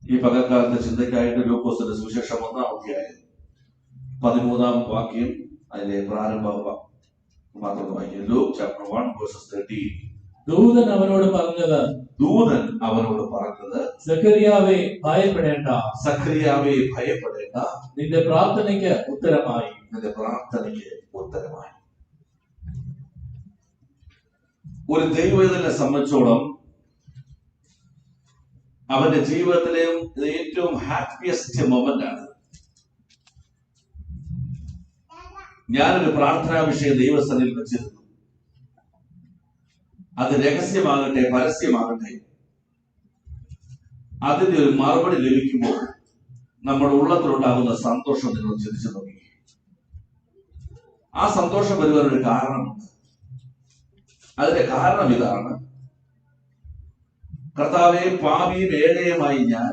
ഈ പകൽക്കാലത്തെ ചിന്തയ്ക്കായിട്ട് ലൂക്കോസിന്റെ സുവിശേഷം 1-ാം അധ്യായം 13-ാം വാക്യം അതിലെ പ്രാരംഭ മാത്രം വായിക്കും. Luke chapter 1 verses 13. ദൂതൻ അവനോട് പറഞ്ഞത്, സഖറിയാവേ ഭയപ്പെടേണ്ട, നിന്റെ പ്രാർത്ഥനയ്ക്ക് ഉത്തരമായി. ഒരു ദൈവവേദനെ സംബന്ധിച്ചോളം അവന്റെ ജീവിതത്തിലെയും ഏറ്റവും ഹാപ്പിയസ്റ്റ് മൊമെന്റ് ആണ്. ഞാനൊരു പ്രാർത്ഥനാ വിഷയം ദൈവസന്നിധിയിൽ വെച്ചിരുന്നു. അത് രഹസ്യമാകട്ടെ പരസ്യമാകട്ടെ, അതിന്റെ ഒരു മറുപടി ലഭിക്കുമ്പോൾ നമ്മുടെ ഉള്ളത്തിലുണ്ടാകുന്ന സന്തോഷം നിങ്ങൾ ചിന്തിച്ചു നോക്കി. ആ സന്തോഷം വരുവാൻ ഒരു കാരണമുണ്ട്. അതിന്റെ കാരണം ഇതാണ്: കർത്താവേ, പാപിയും ഏഴയുമായി ഞാൻ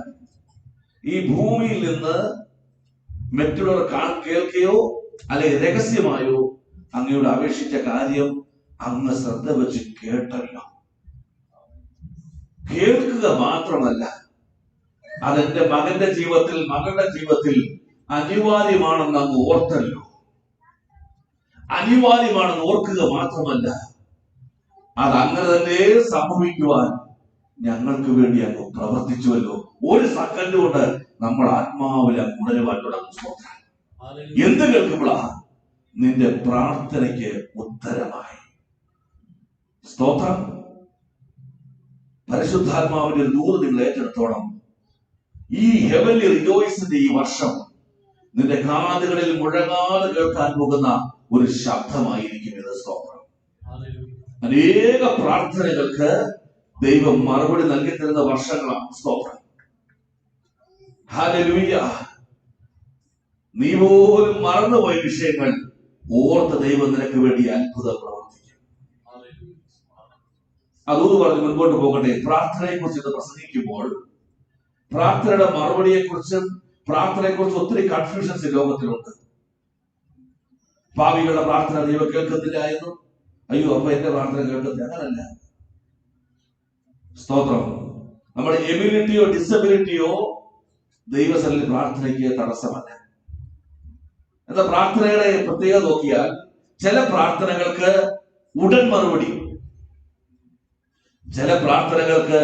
ഈ ഭൂമിയിൽ നിന്ന് മറ്റുള്ളവർ കേൾക്കുകയോ അല്ലെങ്കിൽ രഹസ്യമായോ അങ്ങയോട് അപേക്ഷിച്ച കാര്യം അങ്ങ് ശ്രദ്ധ വെച്ച് കേട്ടല്ലോ. കേൾക്കുക മാത്രമല്ല, അതെന്റെ മകന്റെ ജീവിതത്തിൽ, മകളുടെ ജീവിതത്തിൽ അനിവാര്യമാണെന്ന് അങ്ങ് ഓർത്തല്ലോ. അനിവാര്യമാണെന്ന് ഓർക്കുക മാത്രമല്ല, അത് അങ്ങനെ തന്നെ സംഭവിക്കുവാൻ ഞങ്ങൾക്ക് വേണ്ടി അങ്ങ് പ്രവർത്തിച്ചുവല്ലോ. ഒരു സെക്കൻഡ് കൊണ്ട് നമ്മൾ ആത്മാവിൽ അങ്ങ് ഉണരുവാൻ തുടങ്ങും. എന്ത് കേൾക്കുമ്പോഴാ? നിന്റെ പ്രാർത്ഥനയ്ക്ക് ഉത്തരമായി. സ്തോത്രം. പരിശുദ്ധാത്മാവിന്റെ ഒരു ദൂത് നിങ്ങൾ ഏറ്റെടുത്തോണം. ഈ ഹെവൻലി റിജോയ്സിന്റെ ഈ വർഷം നിന്റെ കാതുകളിൽ മുഴങ്ങാതെ കേൾക്കാൻ പോകുന്ന ഒരു ശബ്ദമായിരിക്കും ഇത്. സ്തോത്രം. അനേക പ്രാർത്ഥനകൾക്ക് ദൈവം മറുപടി നൽകി തരുന്ന വർഷങ്ങളാണ്. സ്തോത്രം. ഹല്ലേലൂയ. നീ പോലും മറന്നുപോയ വിഷയങ്ങൾ ഓർത്ത് ദൈവം നിനക്ക് വേണ്ടി അത്ഭുതം പ്രവർത്തിക്കും. അതുകൊണ്ട് പറഞ്ഞ് മുൻപോട്ട് പോകട്ടെ. പ്രാർത്ഥനയെ കുറിച്ച് പ്രസംഗിക്കുമ്പോൾ പ്രാർത്ഥനയുടെ മറുപടിയെ കുറിച്ചും പ്രാർത്ഥനയെക്കുറിച്ച് ഒത്തിരി കൺഫ്യൂഷൻസ് ലോകത്തിലുണ്ട്. പാപികളുടെ പ്രാർത്ഥന ദൈവം കേൾക്കത്തില്ല എന്നും, അയ്യോ അപ്പൊ എന്റെ പ്രാർത്ഥന കേൾക്കത്തില്ല, അങ്ങനല്ല. സ്തോത്രം. നമ്മുടെ എബിലിറ്റിയോ ഡിസബിലിറ്റിയോ ദൈവസന്നിധിയിൽ പ്രാർത്ഥനയ്ക്ക് തടസ്സമല്ല. എന്നാൽ പ്രാർത്ഥനയുടെ പ്രത്യേകത നോക്കിയാൽ ചില പ്രാർത്ഥനകൾക്ക് ഉടൻ മറുപടി, ചില പ്രാർത്ഥനകൾക്ക്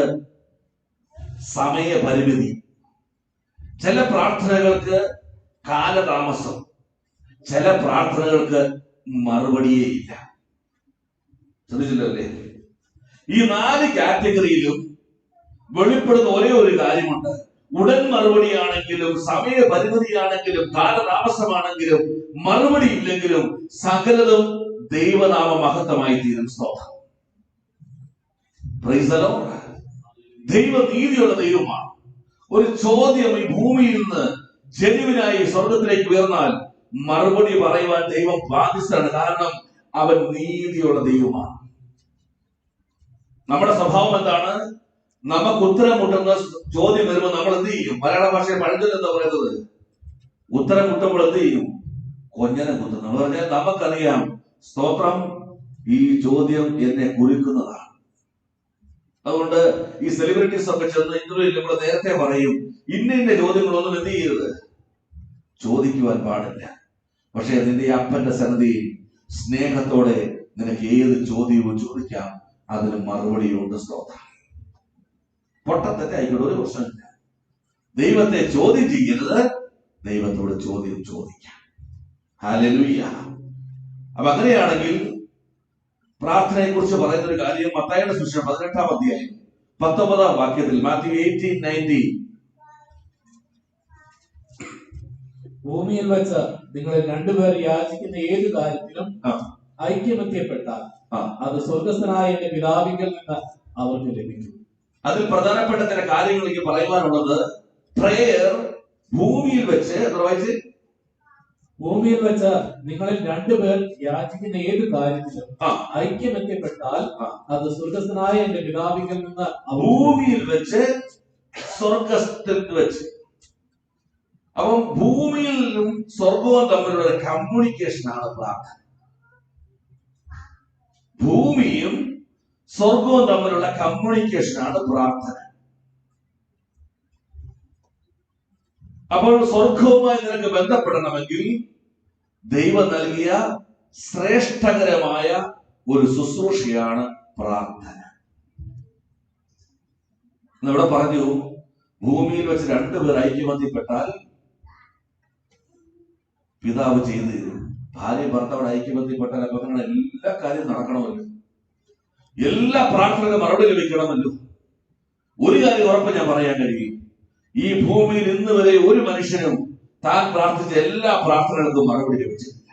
സമയപരിമിതി, ചില പ്രാർത്ഥനകൾക്ക് കാലതാമസം, ചില പ്രാർത്ഥനകൾക്ക് മറുപടിയേ ഇല്ല. ശ്രദ്ധിച്ചില്ലേ? ഈ 4 കാറ്റഗറിയിലും വെളിപ്പെടുന്ന ഒരേ ഒരു കാര്യമുണ്ട്: ഉടൻ മറുപടിയാണെങ്കിലും, സമയപരിമിതിയാണെങ്കിലും, കാലതാമസമാണെങ്കിലും, മറുപടി ഇല്ലെങ്കിലും സകലതും ദൈവനാമ മഹത്വമായി തീരും. സ്തോത്രം. Praise the Lord. ദൈവ നീതിയുള്ള ദൈവമാണ്. ഒരു ചോദ്യം ഈ ഭൂമിയിൽ നിന്ന് ജനുവിനായി സ്വർഗത്തിലേക്ക് ഉയർന്നാൽ മറുപടി പറയുവാൻ ദൈവം ബാധ്യസ്ഥനാണ്. കാരണം അവൻ നീതിയുള്ള ദൈവമാണ്. നമ്മുടെ സ്വഭാവം എന്താണ്? നമുക്ക് ഉത്തരം മുട്ടുന്ന ചോദ്യം വരുമ്പോൾ നമ്മൾ എന്ത് ചെയ്യും? മലയാള ഭാഷയിൽ പഴഞ്ചൊല്ല് എന്താ പറയുന്നത്? ഉത്തരം മുട്ടുമ്പോൾ എന്ത് ചെയ്യും? കൊഞ്ഞനം കുത്തുന്നു. പറഞ്ഞാൽ നമുക്കറിയാം, സ്തോത്രം, ഈ ചോദ്യം എന്നെ കുരുക്കുന്നതാണ്. അതുകൊണ്ട് ഈ സെലിബ്രിറ്റീസ് ഒക്കെ ചെന്ന് ഇന്റർവ്യൂവിൽ നമ്മൾ നേരത്തെ പറയും, ഇന്ന ചോദ്യങ്ങളൊന്നും എന്ത് ചെയ്യരുത്, ചോദിക്കുവാൻ പാടില്ല. പക്ഷെ നിന്റെ അപ്പന്റെ സന്നിധിയിൽ സ്നേഹത്തോടെ നിനക്ക് ഏത് ചോദ്യവും ചോദിക്കാം, അതിന് മറുപടിയുണ്ട്. സ്തോത്രം. പൊട്ടത്തെറ്റായിക്കോട്ടെ, ഒരു പ്രശ്നമില്ല. ദൈവത്തെ ചോദ്യം ചെയ്യരുത്, ദൈവത്തോട് ചോദ്യം ചോദിക്കാം. ഹല്ലേലൂയ. അപ്പൊ അങ്ങനെയാണെങ്കിൽ പ്രാർത്ഥനയെ കുറിച്ച് പറയുന്ന ഒരു കാര്യം മത്തായിയുടെ സുവിശേഷം 18-ാം അധ്യായം 19-ാം വാക്യത്തിൽ, മാത്യു 18:19, ഭൂമിയിൽ വെച്ച് നിങ്ങളിൽ 2 പേർ യാചിക്കുന്ന ഏത് കാര്യത്തിലും ഐക്യമത്യപ്പെട്ടാൽ അത് സ്വർഗസ്ഥനായ എന്റെ പിതാവിങ്കൽ നിന്ന് അവർക്ക് ലഭിക്കും. അതിൽ പ്രധാനപ്പെട്ട ചില കാര്യങ്ങൾ എനിക്ക് പറയുവാനുള്ളത്: പ്രേയർ ഭൂമിയിൽ വെച്ച്, ഭൂമിയിൽ വെച്ച് നിങ്ങളിൽ 2 പേർ യാചിക്കുന്ന ഏത് കാര്യത്തിലും ഐക്യമത്യപ്പെട്ടാൽ അത് സ്വർഗസ്ഥനായ എന്റെ പിതാവിങ്കൽ നിന്ന്. ഭൂമിയിൽ വെച്ച്, സ്വർഗത്തിൽ വെച്ച്. അപ്പം ഭൂമിയിലും സ്വർഗവും തമ്മിലുള്ള കമ്മ്യൂണിക്കേഷനാണ് പ്രാർത്ഥന. ഭൂമിയും സ്വർഗവും തമ്മിലുള്ള കമ്മ്യൂണിക്കേഷനാണ് പ്രാർത്ഥന. അപ്പോൾ സ്വർഗവുമായി നിനക്ക് ബന്ധപ്പെടണമെങ്കിൽ ദൈവം നൽകിയ ശ്രേഷ്ഠകരമായ ഒരു ശുശ്രൂഷയാണ് പ്രാർത്ഥന. ഇവിടെ പറഞ്ഞു, ഭൂമിയിൽ വെച്ച് രണ്ടുപേർ ഐക്യമത്യപ്പെട്ടാൽ പിതാവ് ചെയ്തു തരും. ഭാര്യ ഭർത്താവിടെ ഐക്യമത്യപ്പെട്ടാൽ അപ്പൊ എല്ലാ കാര്യവും നടക്കണമല്ലോ, എല്ലാ പ്രാർത്ഥനകളും മറുപടി ലഭിക്കണമല്ലോ. ഒരു കാര്യം ഉറപ്പ് ഞാൻ പറയാൻ കഴിയും, ഈ ഭൂമിയിൽ ഇന്ന് വരെ ഒരു മനുഷ്യനും താൻ പ്രാർത്ഥിച്ച എല്ലാ പ്രാർത്ഥനകൾക്കും മറുപടി ലഭിച്ചിട്ടില്ല.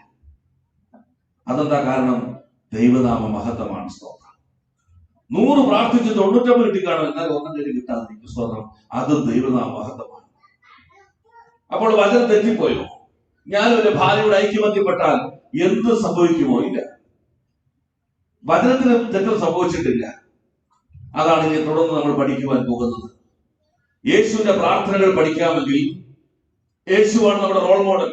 അതെന്താ കാരണം? ദൈവനാമ മഹത്വമാണ്. സ്തോത്രം. 100 പ്രാർത്ഥിച്ച് 99 കിട്ടിക്കാണും, എന്നാൽ ഒന്നും കയറി കിട്ടാതിരിക്കും. സ്തോത്രം. അത് ദൈവനാമ മഹത്വമാണ്. അപ്പോൾ വചനം തെറ്റിപ്പോയോ? ഞാനൊരു ഭാര്യയുടെ ഐക്യമത്യപ്പെട്ടാൽ എന്ത് സംഭവിക്കുമോ? ഇല്ല, വചനത്തിന് തെറ്റും സംഭവിച്ചിട്ടില്ല. അതാണ് ഇനി തുടർന്ന് നമ്മൾ പഠിക്കുവാൻ പോകുന്നത്. യേശുവിന്റെ പ്രാർത്ഥനകൾ പഠിക്കാമെങ്കിൽ യേശുവാണ് നമ്മുടെ റോൾ മോഡൽ.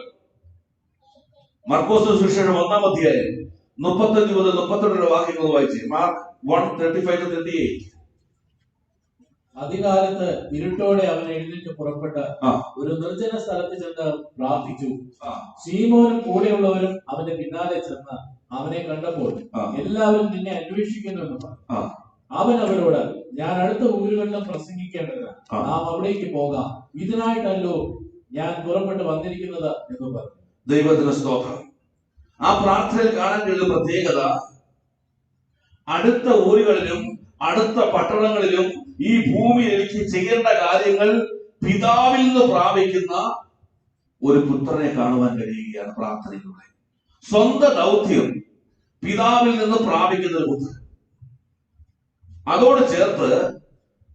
മർക്കോസ് സുവിശേഷം 1-ാം അധ്യായം 35 മുതൽ 32 വാക്യങ്ങൾ വായിച്ച്. മാർക്ക് 1:35-38. അധികാലത്ത് ഇരുട്ടോടെ അവൻ എഴുന്നേറ്റ് പുറപ്പെട്ട് ഒരു നിർജ്ജന സ്ഥലത്ത് ചെന്ന് പ്രാർത്ഥിച്ചു. ശീമോനും കൂടെയുള്ളവരും അവന്റെ പിന്നാലെ ചെന്ന് അവനെ കണ്ടപ്പോൾ എല്ലാവരും നിന്നെ അന്വേഷിക്കുന്നു എന്ന് പറഞ്ഞു. അവൻ അവരോട്, ഞാൻ അടുത്ത ഊരുകളിലും പ്രസംഗിക്കേണ്ടതിന് നാം അവിടേക്ക് പോകാം, ഇതിനായിട്ടല്ലോ ഞാൻ പുറപ്പെട്ട് വന്നിരിക്കുന്നത് എന്ന് പറഞ്ഞു. ദൈവത്തിന് സ്തോത്രം. ആ പ്രാർത്ഥനയിൽ കാണാൻ കഴിയുന്ന പ്രത്യേകത, അടുത്ത ഊരുകളിലും അടുത്ത പട്ടണങ്ങളിലും ഈ ഭൂമിയിൽ എനിക്ക് ചെയ്യേണ്ട കാര്യങ്ങൾ പിതാവിൽ നിന്ന് പ്രാപിക്കുന്ന ഒരു പുത്രനെ കാണുവാൻ കഴിയുകയാണ് പ്രാർത്ഥനയിലൂടെ. സ്വന്തം ദൗത്യം പിതാവിൽ നിന്ന് പ്രാപിക്കുന്ന ഒരു പുത്രൻ. അതോട് ചേർത്ത്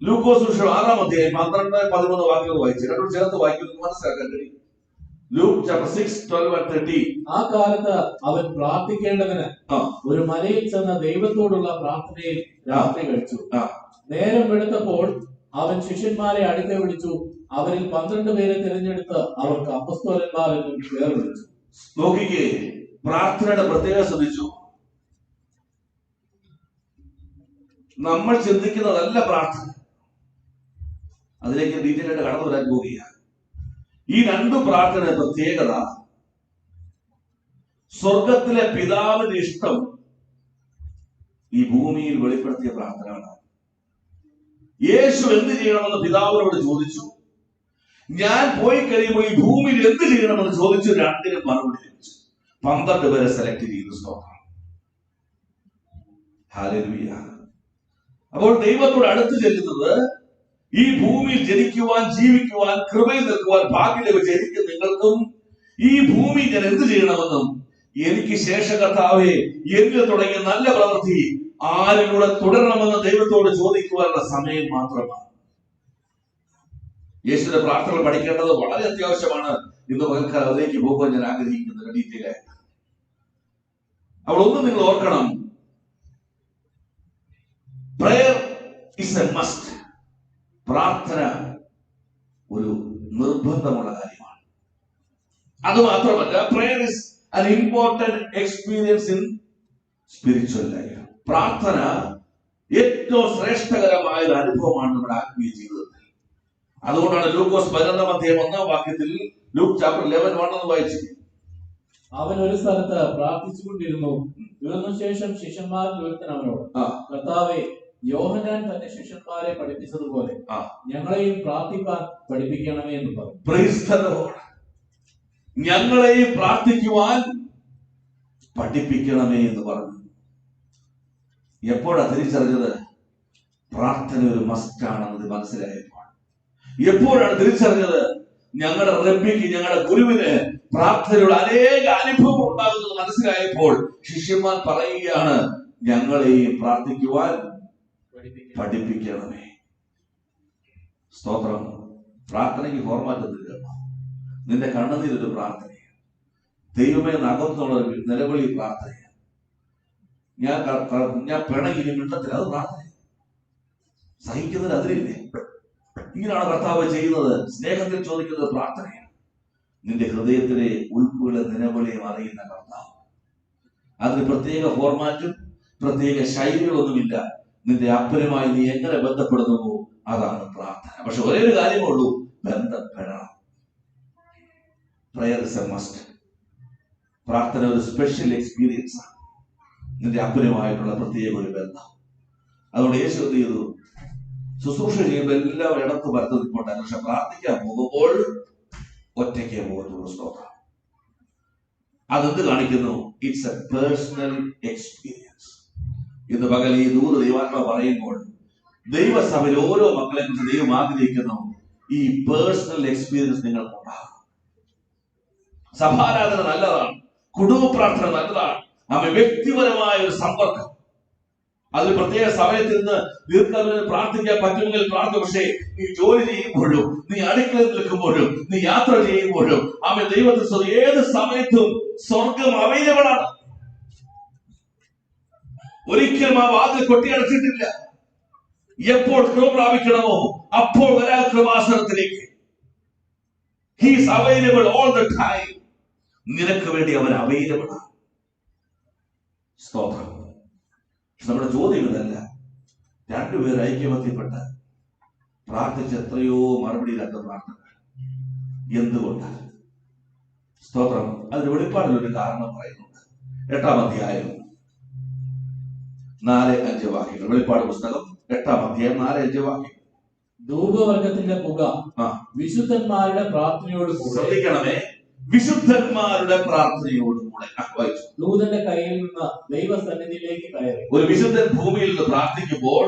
ലൂക്കോസ് സുവിശേഷം 6-ാം അധ്യായം 12-13 വാക്യങ്ങൾ വായിച്ചു. രണ്ടോട് ചേർത്ത് വായിക്കുന്നത് മനസ്സിലാക്കാൻ കഴിയും. Luke chapter 6:12-13. ആ കാലത്ത് അവൻ പ്രാർത്ഥിക്കേണ്ടതിന് ഒരു മലയിൽ ചെന്ന ദൈവത്തോടുള്ള പ്രാർത്ഥനയിൽ രാത്രി കഴിച്ചു. നേരം വെളുത്തപ്പോൾ അവൻ ശിഷ്യന്മാരെ അടുക്കെ വിളിച്ചു. അവരിൽ 12 പേരെ തിരഞ്ഞെടുത്ത് അവർക്ക് അപ്പസ്തോലന്മാർ എന്നും പേർ വിളിച്ചു. നോക്കിക്കേ, പ്രാർത്ഥനയുടെ പ്രത്യേകത ശ്രദ്ധിച്ചു. നമ്മൾ ചിന്തിക്കുന്നതല്ല പ്രാർത്ഥന. അതിലേക്ക് ഡീറ്റെയിൽ ആയിട്ട് കടന്നു വരാൻ പോവുകയാണ്. ഈ 2 പ്രാർത്ഥന പ്രത്യേകത, സ്വർഗത്തിലെ പിതാവിന്റെ ഇഷ്ടം ഈ ഭൂമിയിൽ വെളിപ്പെടുത്തിയ പ്രാർത്ഥനകളാണ്. യേശു എന്ത് ചെയ്യണമെന്ന് പിതാവിനോട് ചോദിച്ചു. ഞാൻ പോയി കഴിയുമ്പോൾ ഈ ഭൂമിയിൽ എന്ത് ചെയ്യണമെന്ന് ചോദിച്ചു. 2-നും മറുപടി ലഭിച്ചു. 12 പേരെ സെലക്ട് ചെയ്തു. സ്തോത്രം. ഹല്ലേലൂയ. അപ്പോൾ ദൈവത്തോട് അടുത്ത് ചെല്ലുന്നത്, ഈ ഭൂമിയിൽ ജനിക്കുവാൻ, ജീവിക്കുവാൻ, കൃപയിൽ നിൽക്കുവാൻ ഭാഗ്യം ലഭിച്ച എനിക്ക് നിങ്ങൾക്കും ഈ ഭൂമി ഞാൻ എന്ത് ചെയ്യണമെന്നും എനിക്ക് ശേഷ കർത്താവേ എന്നിൽ തുടങ്ങിയ നല്ല പ്രവൃത്തി ആരിലൂടെ തുടരണമെന്ന് ദൈവത്തോട് ചോദിക്കുവാനുള്ള സമയം മാത്രമാണ്. യേശുവിന്റെ പ്രാർത്ഥന പഠിക്കേണ്ടത് വളരെ അത്യാവശ്യമാണ്. ഇന്ന് പകൽക്കാലം അതിലേക്ക് പോകുവാൻ ഞാൻ ആഗ്രഹിക്കുന്നത് ഡീറ്റെയിൽ ആയിട്ട്. അപ്പോൾ ഒന്ന് നിങ്ങൾ ഓർക്കണം, പ്രയർ ഇസ് എ മസ്റ്റ്. പ്രാർത്ഥന ഒരു നിർബന്ധമുള്ള കാര്യമാണ്. അതുമാത്രമല്ല, prayer is an important experience in spiritual life. പ്രാർത്ഥന ഏറ്റവും ശ്രേഷ്ഠകരമായ ഒരു അനുഭവമാണ് നമ്മുടെ ആത്മീയ ജീവിതത്തിൽ. അതുകൊണ്ടാണ് ലൂക്കോസ് 11-ാം അധ്യായം 1-ാം വാക്യത്തിൽ ലൂക്ക് ചാപ്റ്റർ 11:1 എന്ന് വായിച്ചു. അവൻ ഒരു സ്ഥലത്ത് പ്രാർത്ഥിച്ചുകൊണ്ടിരുന്നു. ഇതിനു ശേഷം ശിഷ്യന്മാരിൽ ഒരുത്തൻ അവനോട്, കർത്താവേ, യോഹന്നാൻ തന്റെ ശിഷ്യന്മാരെ പഠിപ്പിച്ചതുപോലെ ഞങ്ങളെയും പ്രാർത്ഥിക്കാൻ പഠിപ്പിക്കണമേ എന്ന് പറഞ്ഞു. Praise the Lord. ഞങ്ങളെയും പ്രാർത്ഥിക്കുവാൻ പഠിപ്പിക്കണമേ എന്ന് പറഞ്ഞു. എപ്പോഴാണ് തിരിച്ചറിഞ്ഞത്? പ്രാർത്ഥന ഒരു മസ്റ്റാണെന്നത് മനസ്സിലായപ്പോൾ. എപ്പോഴാണ് തിരിച്ചറിഞ്ഞത്? ഞങ്ങളുടെ റബ്ബിക്ക്, ഞങ്ങളുടെ ഗുരുവിന് പ്രാർത്ഥനയുടെ അനേക അനുഭവം ഉണ്ടാകുന്നത് മനസ്സിലായപ്പോൾ ശിഷ്യന്മാർ പറയുകയാണ്, ഞങ്ങളെയും പ്രാർത്ഥിക്കുവാൻ പഠിപ്പിക്കണമേ. സ്തോത്രം. പ്രാർത്ഥനയ്ക്ക് ഫോർമാറ്റ് എന്തില്ല. നിന്റെ കണ്ണുനീരൊരു പ്രാർത്ഥനയാണ്. ദൈവമേ നകത്തുള്ള നിലവിളി പ്രാർത്ഥനയാണ്. ഞാൻ പിണങ്ങി മിണ്ടത്തില്ല, അത് പ്രാർത്ഥന. സഹിക്കുന്നതിന് അതിലില്ലേ? ഇങ്ങനെയാണ് കർത്താവ് ചെയ്യുന്നത്. സ്നേഹത്തിൽ ചോദിക്കുന്നത് പ്രാർത്ഥനയാണ്. നിന്റെ ഹൃദയത്തിലെ ഉൾപ്പുകളെ നിലവിളിയും അറിയുന്ന കർത്താവ്. അതിന് പ്രത്യേക ഫോർമാറ്റും പ്രത്യേക ശൈലികളൊന്നുമില്ല. നിന്റെ അപ്പനുമായി നീ എങ്ങനെ ബന്ധപ്പെടുന്നുവോ അതാണ് പ്രാർത്ഥന. പക്ഷെ ഒരേ ഒരു കാര്യമേ ഉള്ളൂ, ബന്ധപ്പെടണം. Prayer is a must. പ്രാർത്ഥന ഒരു സ്പെഷ്യൽ എക്സ്പീരിയൻസ് ആണ്. നിന്റെ അപ്പനുമായിട്ടുള്ള പ്രത്യേക ഒരു ബന്ധം. അതുകൊണ്ട് യേശു എന്ത് ചെയ്തു? ശുശ്രൂഷ ചെയ്യുമ്പോൾ എല്ലാവരും ഇടത്ത് വരത്ത് നിൽപ്പുണ്ടായിരുന്നു. പക്ഷെ പ്രാർത്ഥിക്കാൻ പോകുമ്പോൾ ഒറ്റയ്ക്കേ പോകുന്നുള്ളൂ. സ്തോത്രം. അതെന്ത് കാണിക്കുന്നു? It's A personal experience. ഇന്ന് പകൽ ഈ ദൂത് ദൈവാത്മ പറയുമ്പോൾ ദൈവസഭയിൽ ഓരോ മക്കളെ കുറിച്ച് ദൈവം ആഗ്രഹിക്കുന്നു ഈ പേഴ്സണൽ എക്സ്പീരിയൻസ് നിങ്ങൾക്കുണ്ടാകും. സഭാരാധന നല്ലതാണ്, കുടുംബ പ്രാർത്ഥന നല്ലതാണ്, നമ്മെ വ്യക്തിപരമായ ഒരു സമ്പർക്കം. അതിൽ പ്രത്യേക സമയത്ത് നിന്ന് ദീർഘകാലം പ്രാർത്ഥിക്കാൻ പറ്റുമെങ്കിൽ പ്രാർത്ഥന. പക്ഷേ നീ ജോലി ചെയ്യുമ്പോഴും, നീ അടുക്കളയിൽ നിൽക്കുമ്പോഴും, നീ യാത്ര ചെയ്യുമ്പോഴും അവൻ ദൈവത്തിൽ ഏത് സമയത്തും സ്വർഗം അവൈലബിൾ ആണ്. ഒരിക്കലും ആ വാതിൽ കൊട്ടിയടച്ചിട്ടില്ല. എപ്പോൾ കൃപ പ്രാപിക്കണമോ അപ്പോൾ വരാൻ കൃപാസനത്തിലേക്ക്. He is available all the time. നിനക്ക് വേണ്ടി അവൻ അവൈലബിൾ ആണ്. സ്തോത്രം. നമ്മുടെ ചോദ്യം ഇതല്ല. രണ്ടുപേർ ഐക്യമത്യപ്പെട്ട് പ്രാർത്ഥിച്ച എത്രയോ മറുപടിയില്ലാത്ത പ്രാർത്ഥന. എന്തുകൊണ്ട്? സ്തോത്രം. അതിന് വെളിപ്പാടിലൊരു കാരണം പറയുന്നുണ്ട്. 8-ാം അധ്യായം 4-5 വാക്യങ്ങൾ. വെളിപ്പാട് പുസ്തകം 8-ാം അധ്യായം 4-5 വാക്യങ്ങൾ. ധൂപവർഗത്തിന്റെ പുക വിശുദ്ധന്മാരുടെ പ്രാർത്ഥനയോട് ശ്രദ്ധിക്കണമേ, വിശുദ്ധന്മാരുടെ പ്രാർത്ഥനയോടുകൂടെ. ദൂതന്റെ കയ്യിൽ നിന്ന് ദൈവസന്നിധിയിലേക്ക് കയറി. ഒരു വിശുദ്ധൻ ഭൂമിയിൽ നിന്ന് പ്രാർത്ഥിക്കുമ്പോൾ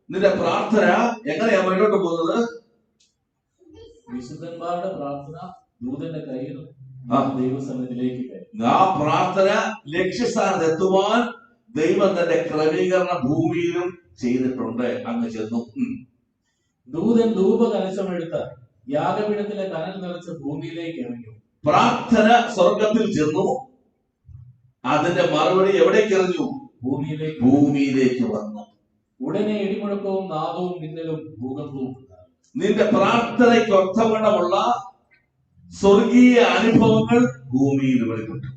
നിന്റെ പ്രാർത്ഥന എങ്ങനെയാ മുന്നോട്ട് പോകുന്നത്? വിശുദ്ധന്മാരുടെ പ്രാർത്ഥന ദൂതന്റെ കയ്യിൽ ദൈവസന്നിധിയിലേക്ക് കയറി. ആ പ്രാർത്ഥന ലക്ഷ്യസ്ഥാനത്ത് എത്തുവാൻ ദൈവം തന്റെ ക്രമീകരണ ഭൂമിയിലും ചെയ്തിട്ടുണ്ട്. അങ്ങ് ചെന്നു. ദൂതൻ ധൂപകലശമെടുത്ത് യാഗപീഠത്തിലെ കനൽ നിറച്ച് ഭൂമിയിലേക്ക് എറിഞ്ഞു. പ്രാർത്ഥന സ്വർഗത്തിൽ ചെന്നു. അതിന്റെ മറുപടി എവിടേക്ക് എറിഞ്ഞു? ഭൂമിയിലേക്ക് വന്നു. ഉടനെ ഇടിമുഴക്കവും നാദവും മിന്നലും ഭൂകമ്പവും. നിന്റെ പ്രാർത്ഥനയ്ക്ക് ഒത്തവണ്ണമുള്ള സ്വർഗീയ അനുഭവങ്ങൾ ഭൂമിയിൽ വെളിപ്പെട്ടു.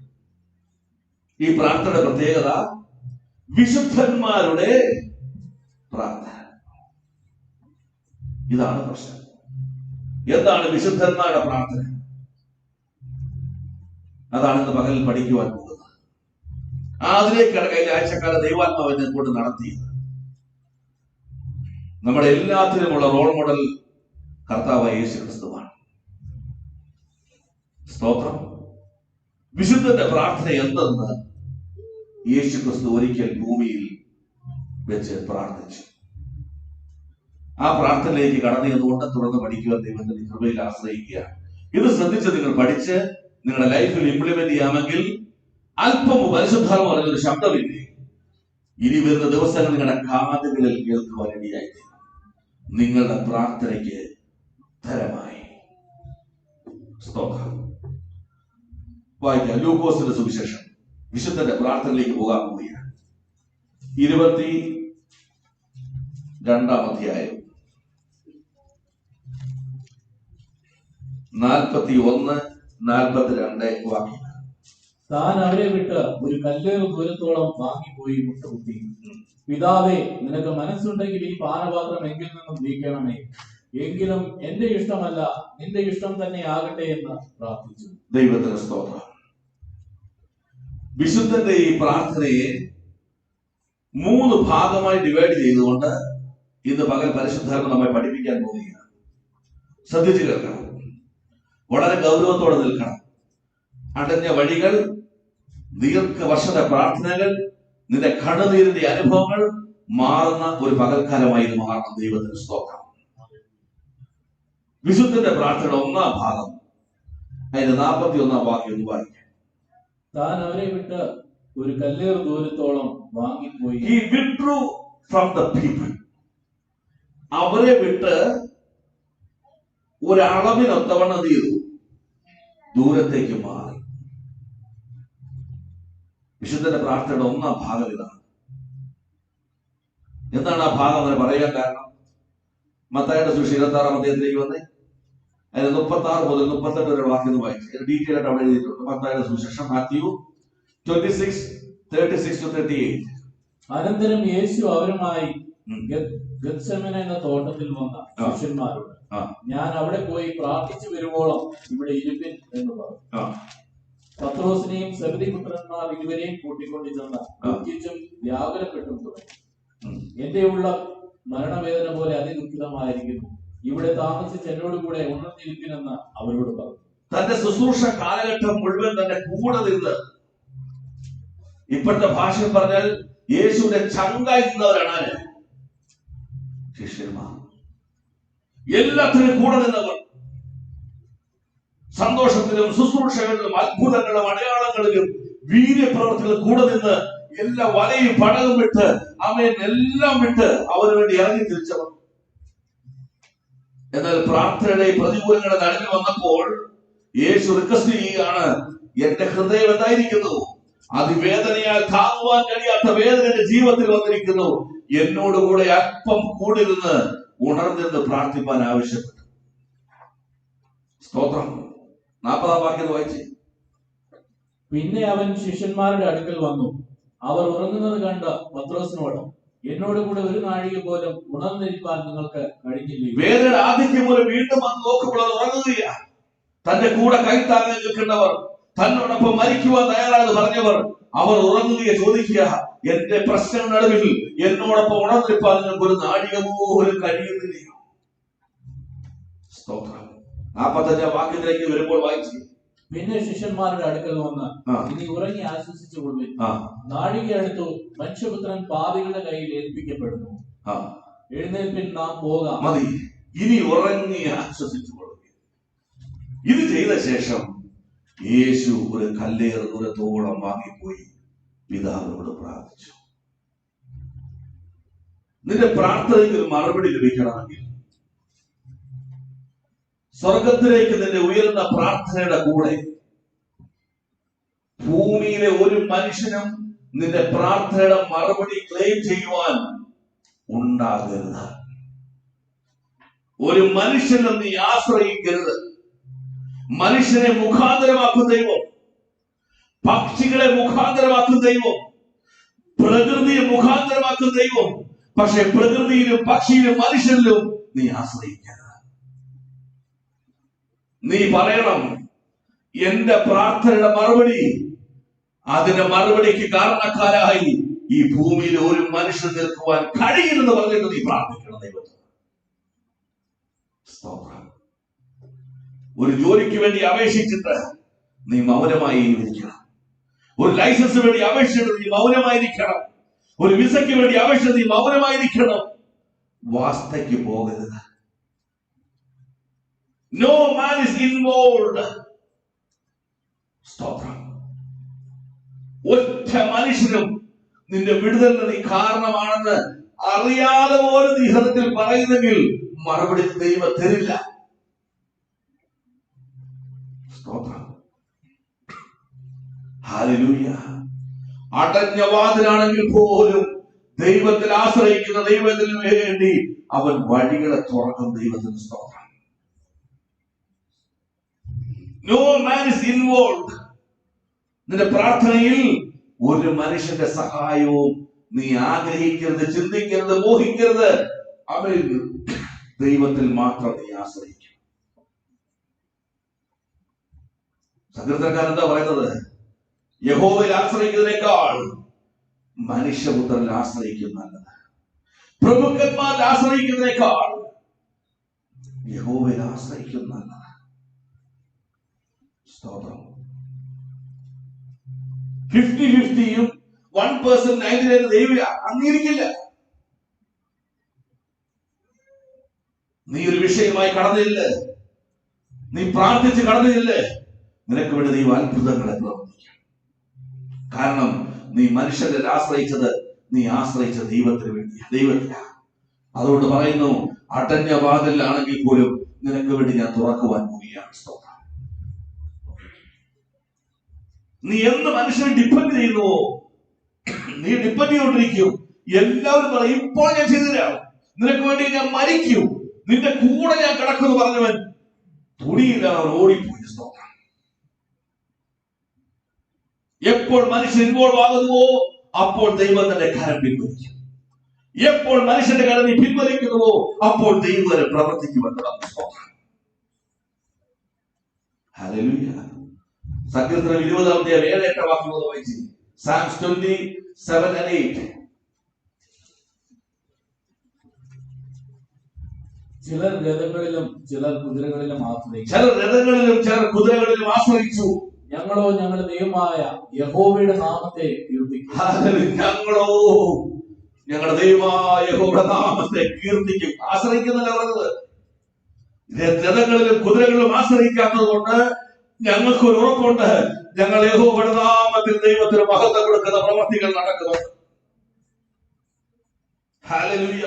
ഈ പ്രാർത്ഥനയുടെ പ്രത്യേകത വിശുദ്ധന്മാരുടെ പ്രാർത്ഥന. ഇതാണ് പ്രശ്നം. എന്താണ് വിശുദ്ധന്മാരുടെ പ്രാർത്ഥന? അതാണ് ഇന്ന് പകലിൽ പഠിക്കുവാൻ പോകുന്നത്. അതിലേക്കാണ് കഴിഞ്ഞ ആഴ്ചക്കാല ദൈവാത്മാവിനെ കൊണ്ട് നടത്തിയത്. നമ്മുടെ എല്ലാത്തിനുമുള്ള റോൾ മോഡൽ കർത്താവായ യേശു ക്രിസ്തുവാണ്. സ്തോത്രം. വിശുദ്ധന്റെ പ്രാർത്ഥന എന്തെന്ന് യേശു ക്രിസ്തു ഒരിക്കൽ ഭൂമിയിൽ വെച്ച് പ്രാർത്ഥിച്ചു. ആ പ്രാർത്ഥനയിലേക്ക് കടന്നു ചെന്നുകൊണ്ട് തുടർന്ന് പഠിക്കുവാൻ ദൈവത്തിന്റെ കൃപയിൽ ആശ്രയിക്കുക. ഇത് ശ്രദ്ധിച്ച് നിങ്ങൾ പഠിച്ച് നിങ്ങളുടെ ലൈഫിൽ ഇംപ്ലിമെന്റ് ചെയ്യാമെങ്കിൽ അല്പം പരിശുദ്ധാത്മ പറഞ്ഞൊരു ശബ്ദമില്ലേ, ഇനി വരുന്ന ദിവസങ്ങൾ നിങ്ങളുടെ കാതുകളിൽ കേൾക്കുവാൻ ഇടയായി. നിങ്ങളുടെ പ്രാർത്ഥനയ്ക്ക് ഉത്തരമായി. സ്തോത്രം. വായിക്കാം. ലൂക്കോസിന്റെ സുവിശേഷം വിശുദ്ധന്റെ പ്രാർത്ഥനയിലേക്ക് പോകാൻ പോവുകയാണ്. 22-ാം അധ്യായം 41-42 വാക്യങ്ങൾ. താൻ അവരെ വിട്ട് ഒരു കല്ലേറ് ദൂരത്തോളം വാങ്ങിപ്പോയി മുട്ടുകുത്തി, പിതാവേ, നിനക്ക് മനസ്സുണ്ടെങ്കിൽ ഈ പാനപാത്രം എങ്കിൽ നിന്നും നീക്കണമേ, എങ്കിലും എന്റെ ഇഷ്ടമല്ല നിന്റെ ഇഷ്ടം തന്നെ ആകട്ടെ എന്ന് പ്രാർത്ഥിച്ചു. ദൈവത്തിന് സ്തോത്രം. വിശുദ്ധന്റെ ഈ പ്രാർത്ഥനയെ 3 ഭാഗമായി ഡിവൈഡ് ചെയ്തുകൊണ്ട് ഇന്ന് പകൽ പരിശുദ്ധാത്മ നമ്മെ പഠിപ്പിക്കാൻ പോവുകയാണ്. ശ്രദ്ധിച്ചു കേൾക്കണം. വളരെ ഗൗരവത്തോടെ നിൽക്കണം. അടഞ്ഞ വഴികൾ, ദീർഘവർഷത്തെ പ്രാർത്ഥനകൾ, നിന്റെ കണ്ണുനീരിന്റെ അനുഭവങ്ങൾ മാറുന്ന ഒരു പകൽക്കാലമായി ഇത് മാറണം. ദൈവത്തിന് സ്തോത്രം. വിശുദ്ധന്റെ പ്രാർത്ഥനയുടെ 1-ാം ഭാഗം അതിന്റെ 41-ാം വാക്യം ഒന്ന് വായിക്കാം. താൻ അവരെ വിട്ട് ഒരു കല്ലേറ് ദൂരത്തോളം വാങ്ങിപ്പോയി. He withdrew from the people. അവരെ വിട്ട് ഒരളവിനൊത്തവണ്ണം ചെയ്തു ദൂരത്തേക്ക് മാറി. വിശുദ്ധന്റെ പ്രാർത്ഥനയുടെ 1-ാം ഭാഗം ഇതാണ്. എന്താണ് ആ ഭാഗം അങ്ങനെ പറയാൻ കാരണം? മത്തായിയുടെ സുവിശേഷം 26-ാം അധ്യായത്തിലേക്ക് വന്നേ. അതിന് 36 മുതൽ 38 വരെ വാക്യം വായിച്ചു. ഡീറ്റെയിൽ ആയിട്ട് അവിടെ എഴുതിയിട്ടുണ്ട്. മത്തായിയുടെ സുവിശേഷം മാത്യു 26:36-38. അനന്തരം യേശു അവരുമായി ഗത്സമന എന്ന തോട്ടത്തിൽ വന്ന ആ. ശിഷ്യന്മാരോട് ആ. ഞാൻ അവിടെ പോയി പ്രാർത്ഥിച്ചു വരുവോളം ഇവിടെ ഇരുപ്പിൻ എന്ന് പറഞ്ഞു. ആ. പത്രോസിനെയും സെബദിപുത്രന്മാർ ഇരുവരെയും കൂട്ടിക്കൊണ്ട് ചെന്ന ദുഃഖിച്ചും വ്യാകുലപ്പെട്ടും തുടങ്ങി. എന്റെ ഉള്ള മരണവേദന പോലെ അതിദുഃഖിതമായിരിക്കുന്നു. ഇവിടെ താമസിച്ച് എന്നോട് കൂടെ ഉണർന്നിരിപ്പിനെന്ന് അവരോട് പറഞ്ഞു. തന്റെ ശുശ്രൂഷ കാലഘട്ടം മുഴുവൻ തന്റെ കൂടെ നിന്ന്, ഇപ്പോഴത്തെ ഭാഷയിൽ പറഞ്ഞാൽ യേശുവിന്റെ ചങ്കായി നിന്നവരാണ് ശിഷ്യന്മാർ. എല്ലാത്തിനും കൂടെ നിന്നവർ. സന്തോഷത്തിലും ശുശ്രൂഷകളിലും അത്ഭുതങ്ങളും അടയാളങ്ങളിലും വീര്യപ്രവർത്തികളും കൂടെ നിന്ന് എല്ലാ വലയും പടകും വിട്ട് അവൻ എല്ലാം വിട്ട് അവന് വേണ്ടി ഇറങ്ങി തിരിച്ചവർ. എന്നാൽ പ്രാർത്ഥനയുടെ പ്രതികൂലങ്ങളുടെ നടുവിൽ വന്നപ്പോൾ യേശു റിക്വസ്റ്റ് ചെയ്യുകയാണ്, എന്റെ ഹൃദയം എന്തായിരിക്കുന്നു? അതിവേദനയാൽ താങ്ങുവാൻ കഴിയാത്ത വേദന എന്റെ ജീവിതത്തിൽ വന്നിരിക്കുന്നു. എന്നോടുകൂടെ അല്പം കൂടി നിന്ന് ഉണർന്നിരുന്ന് പ്രാർത്ഥിപ്പാൻ ആവശ്യപ്പെട്ടു. സ്തോത്രം. 40-ാം വാക്യം വായിച്ച്. പിന്നെ അവൻ ശിഷ്യന്മാരുടെ അടുക്കൽ വന്നു. അവർ ഉറങ്ങുന്നത് കണ്ട് പത്രോസിനോട്, എന്നോട് കൂടെ ഒരു നാഴിക പോലും ഉണർന്നിരിക്കാൻ നിങ്ങൾക്ക് കഴിഞ്ഞില്ല. വേദന ആധിക്യം പോലെ വീണ്ടും വന്ന് നോക്കുമ്പോൾ അത് ഉറങ്ങുകയാ. തന്റെ കൂടെ കൈത്താങ്ങാൻ നിൽക്കുന്നവർ, തന്നോടൊപ്പം മരിക്കുവാൻ തയ്യാറാണെന്ന് പറഞ്ഞവർ, അവർ ഉറങ്ങുകയെ ചോദിക്കുക, എന്റെ പ്രശ്ന നടുവിൽ എന്നോടൊപ്പം ഉണർന്നിരിക്കാൻ നിങ്ങൾക്ക് ഒരു നാഴിക പോലും കഴിയുന്നില്ല. സ്തോത്രം. 45-ാം വാക്യത്തിലേക്ക് വരുമ്പോൾ വായിച്ചു. പിന്നെ ശിഷ്യന്മാരുടെ അടുക്കൽ വന്ന്, ഇനി ഉറങ്ങി ആശ്വസിച്ചു കൊള്ളുവിൻ. നാഴിക അടുത്തു, മനുഷ്യപുത്രൻ പാപികളുടെ കയ്യിൽ ഏൽപ്പിക്കപ്പെടുന്നു. എഴുന്നേൽപ്പിൻ, നാം പോകാം. മതി, ഇനി ഉറങ്ങി ആശ്വസിച്ചു കൊള്ളുവിൻ. ഇത് ചെയ്ത ശേഷം യേശു ഒരു കല്ലേറ് ദൂരത്തോളം വാങ്ങിപ്പോയി പിതാവിനോട് പ്രാർത്ഥിച്ചു. നിന്റെ പ്രാർത്ഥനയ്ക്ക് ഒരു മറുപടി ലഭിക്കണമെങ്കിൽ സ്വർഗത്തിലേക്ക് നിന്റെ ഉയർന്ന പ്രാർത്ഥനയുടെ കൂടെ ഭൂമിയിലെ ഒരു മനുഷ്യനും നിന്റെ പ്രാർത്ഥനയുടെ മറുപടി ക്ലെയിം ചെയ്യുവാൻ ഉണ്ടാകരുത്. ഒരു മനുഷ്യനും നീ ആശ്രയിക്കരുത്. മനുഷ്യനെ മുഖാന്തരമാക്കും ദൈവം, പക്ഷികളെ മുഖാന്തരമാക്കും ദൈവം, പ്രകൃതിയെ മുഖാന്തരമാക്കും ദൈവം. പക്ഷെ പ്രകൃതിയിലും പക്ഷിയിലും മനുഷ്യരിലും നീ ആശ്രയിക്കരുത്. നീ പറയണം, എന്റെ പ്രാർത്ഥനയുടെ മറുപടി, അതിന്റെ മറുപടിക്ക് കാരണക്കാരായി ഈ ഭൂമിയിൽ ഒരു മനുഷ്യൻ നിൽക്കുവാൻ കഴിയില്ലെന്ന് പറഞ്ഞിട്ട് നീ പ്രാർത്ഥിക്കണം ദൈവത്തിന്. ഒരു ജോലിക്ക് വേണ്ടി അപേക്ഷിച്ചിട്ട് നീ മൗനമായി ഇരിക്കണം. ഒരു ലൈസൻസ് വേണ്ടി അപേക്ഷിച്ചിട്ട് നീ മൗനമായിരിക്കണം. ഒരു വിസയ്ക്ക് വേണ്ടി അപേക്ഷിച്ച് നീ മൗനമായിരിക്കണം. വാസ്തയ്ക്ക് പോകരുത്. No man is involved. സ്തോത്രം. ഒറ്റ മനുഷ്യനും നിന്റെ വിടുതലിന് നീ കാരണമാണെന്ന് അറിയാതെ പോലും നീ ഹൃദയത്തിൽ പറയുന്നെങ്കിൽ മറുപടി ദൈവം തരില്ല. സ്തോത്രം. ഹല്ലേലൂയ. അടഞ്ഞ വാതിലാണെങ്കിൽ പോലും ദൈവത്തിൽ ആശ്രയിക്കുന്ന ദൈവത്തിന് വേണ്ടി അവൻ വഴികളെ തുറക്കും. ദൈവത്തിന് സ്തോത്രം. No man is involved. നിന്റെ പ്രാർത്ഥനയിൽ ഒരു മനുഷ്യന്റെ സഹായവും നീ ആഗ്രഹിക്കരുത്, ചിന്തിക്കരുത്, മോഹിക്കരുത്. അവൻ ദൈവത്തിൽ മാത്രം നീ ആശ്രയിക്കും. സങ്കീർത്തനക്കാരൻ എന്താ പറയുന്നത്? യഹോവയിൽ ആശ്രയിക്കുന്നതിനേക്കാൾ മനുഷ്യപുത്രനിൽ ആശ്രയിക്കും നല്ലത്. പ്രഭുക്കന്മാരിൽ ആശ്രയിക്കുന്നതിനേക്കാൾ യഹോവയിൽ ആശ്രയിക്കും നല്ലത്. സ്തോത്രം. 50-50യും 1% 99 ദൈവം അംഗീകരിക്കില്ല. നീ ഒരു വിഷയമായി കടന്നില്ലേ, നീ പ്രാർത്ഥിച്ച് കടന്നില്ലേ, നിനക്ക് വേണ്ടി ദൈവം അത്ഭുതങ്ങളെ പ്രവർത്തിക്കും. കാരണം നീ മനുഷ്യരെ ആശ്രയിച്ചത്, നീ ആശ്രയിച്ച ദൈവത്തിന് വേണ്ടിയാ, ദൈവത്തില. അതുകൊണ്ട് പറയുന്നു, അടഞ്ഞ വാതിലാണെങ്കിൽ പോലും നിനക്ക് വേണ്ടി ഞാൻ തുറക്കുവാൻ പോവുകയാണ്. സ്തോത്രം. നീ എന്ത് മനുഷ്യനെ ഡിപ്പെൻഡ് ചെയ്യുന്നുവോ, നീ ഡിപ്പെൻഡ് ചെയ്തുകൊണ്ടിരിക്കും. എല്ലാവരും പറയും, ഇപ്പോൾ ഞാൻ ചെയ്തുതരാം, നിനക്ക് വേണ്ടി ഞാൻ മരിക്കും, നിന്റെ കൂടെ ഞാൻ കിടക്കുമെന്ന് പറഞ്ഞവൻ തുണിയില്ലാതെ അവൻ ഓടിപ്പോയി. സ്തോത്രം. എപ്പോൾ മനുഷ്യൻ ഇൻവോൾവ് ആകുന്നുവോ അപ്പോൾ ദൈവം തന്റെ കരം പിൻവലിക്കും. എപ്പോൾ മനുഷ്യന്റെ കട നീ പിൻവലിക്കുന്നുവോ അപ്പോൾ ദൈവം പ്രവർത്തിക്കുമെന്നതാണ്. ഹല്ലേലൂയ. സങ്കീർത്തനം 20-7 വാക്യങ്ങൾ വായിച്ചു. Psalms 27:8. ചിലർ രഥങ്ങളിലും ചിലർ കുതിരകളിലും ആശ്രയിച്ചു. ചിലർ രഥങ്ങളിലും ചിലർ കുതിരകളിലും ആശ്രയിച്ചു. ഞങ്ങളോ ഞങ്ങളുടെ ദൈവമായ യഹോവയുടെ നാമത്തെ കീർത്തിക്കും. ഞങ്ങളോ ഞങ്ങളുടെ ദൈവമായ യഹോവയുടെ നാമത്തെ കീർത്തിക്കും. ആശ്രയിക്കുന്നല്ല പറഞ്ഞത്. രഥങ്ങളിലും കുതിരകളിലും ആശ്രയിക്കാത്തത് കൊണ്ട് ഞങ്ങൾക്ക് ഒരു ഉറപ്പുണ്ട്, ഞങ്ങൾ യഹോവയുടെ നാമത്തിൽ ദൈവത്തിന് മഹത്വം കൊടുക്കുന്ന പ്രവൃത്തികൾ നടക്കുമെന്ന്. ഹല്ലേലൂയ.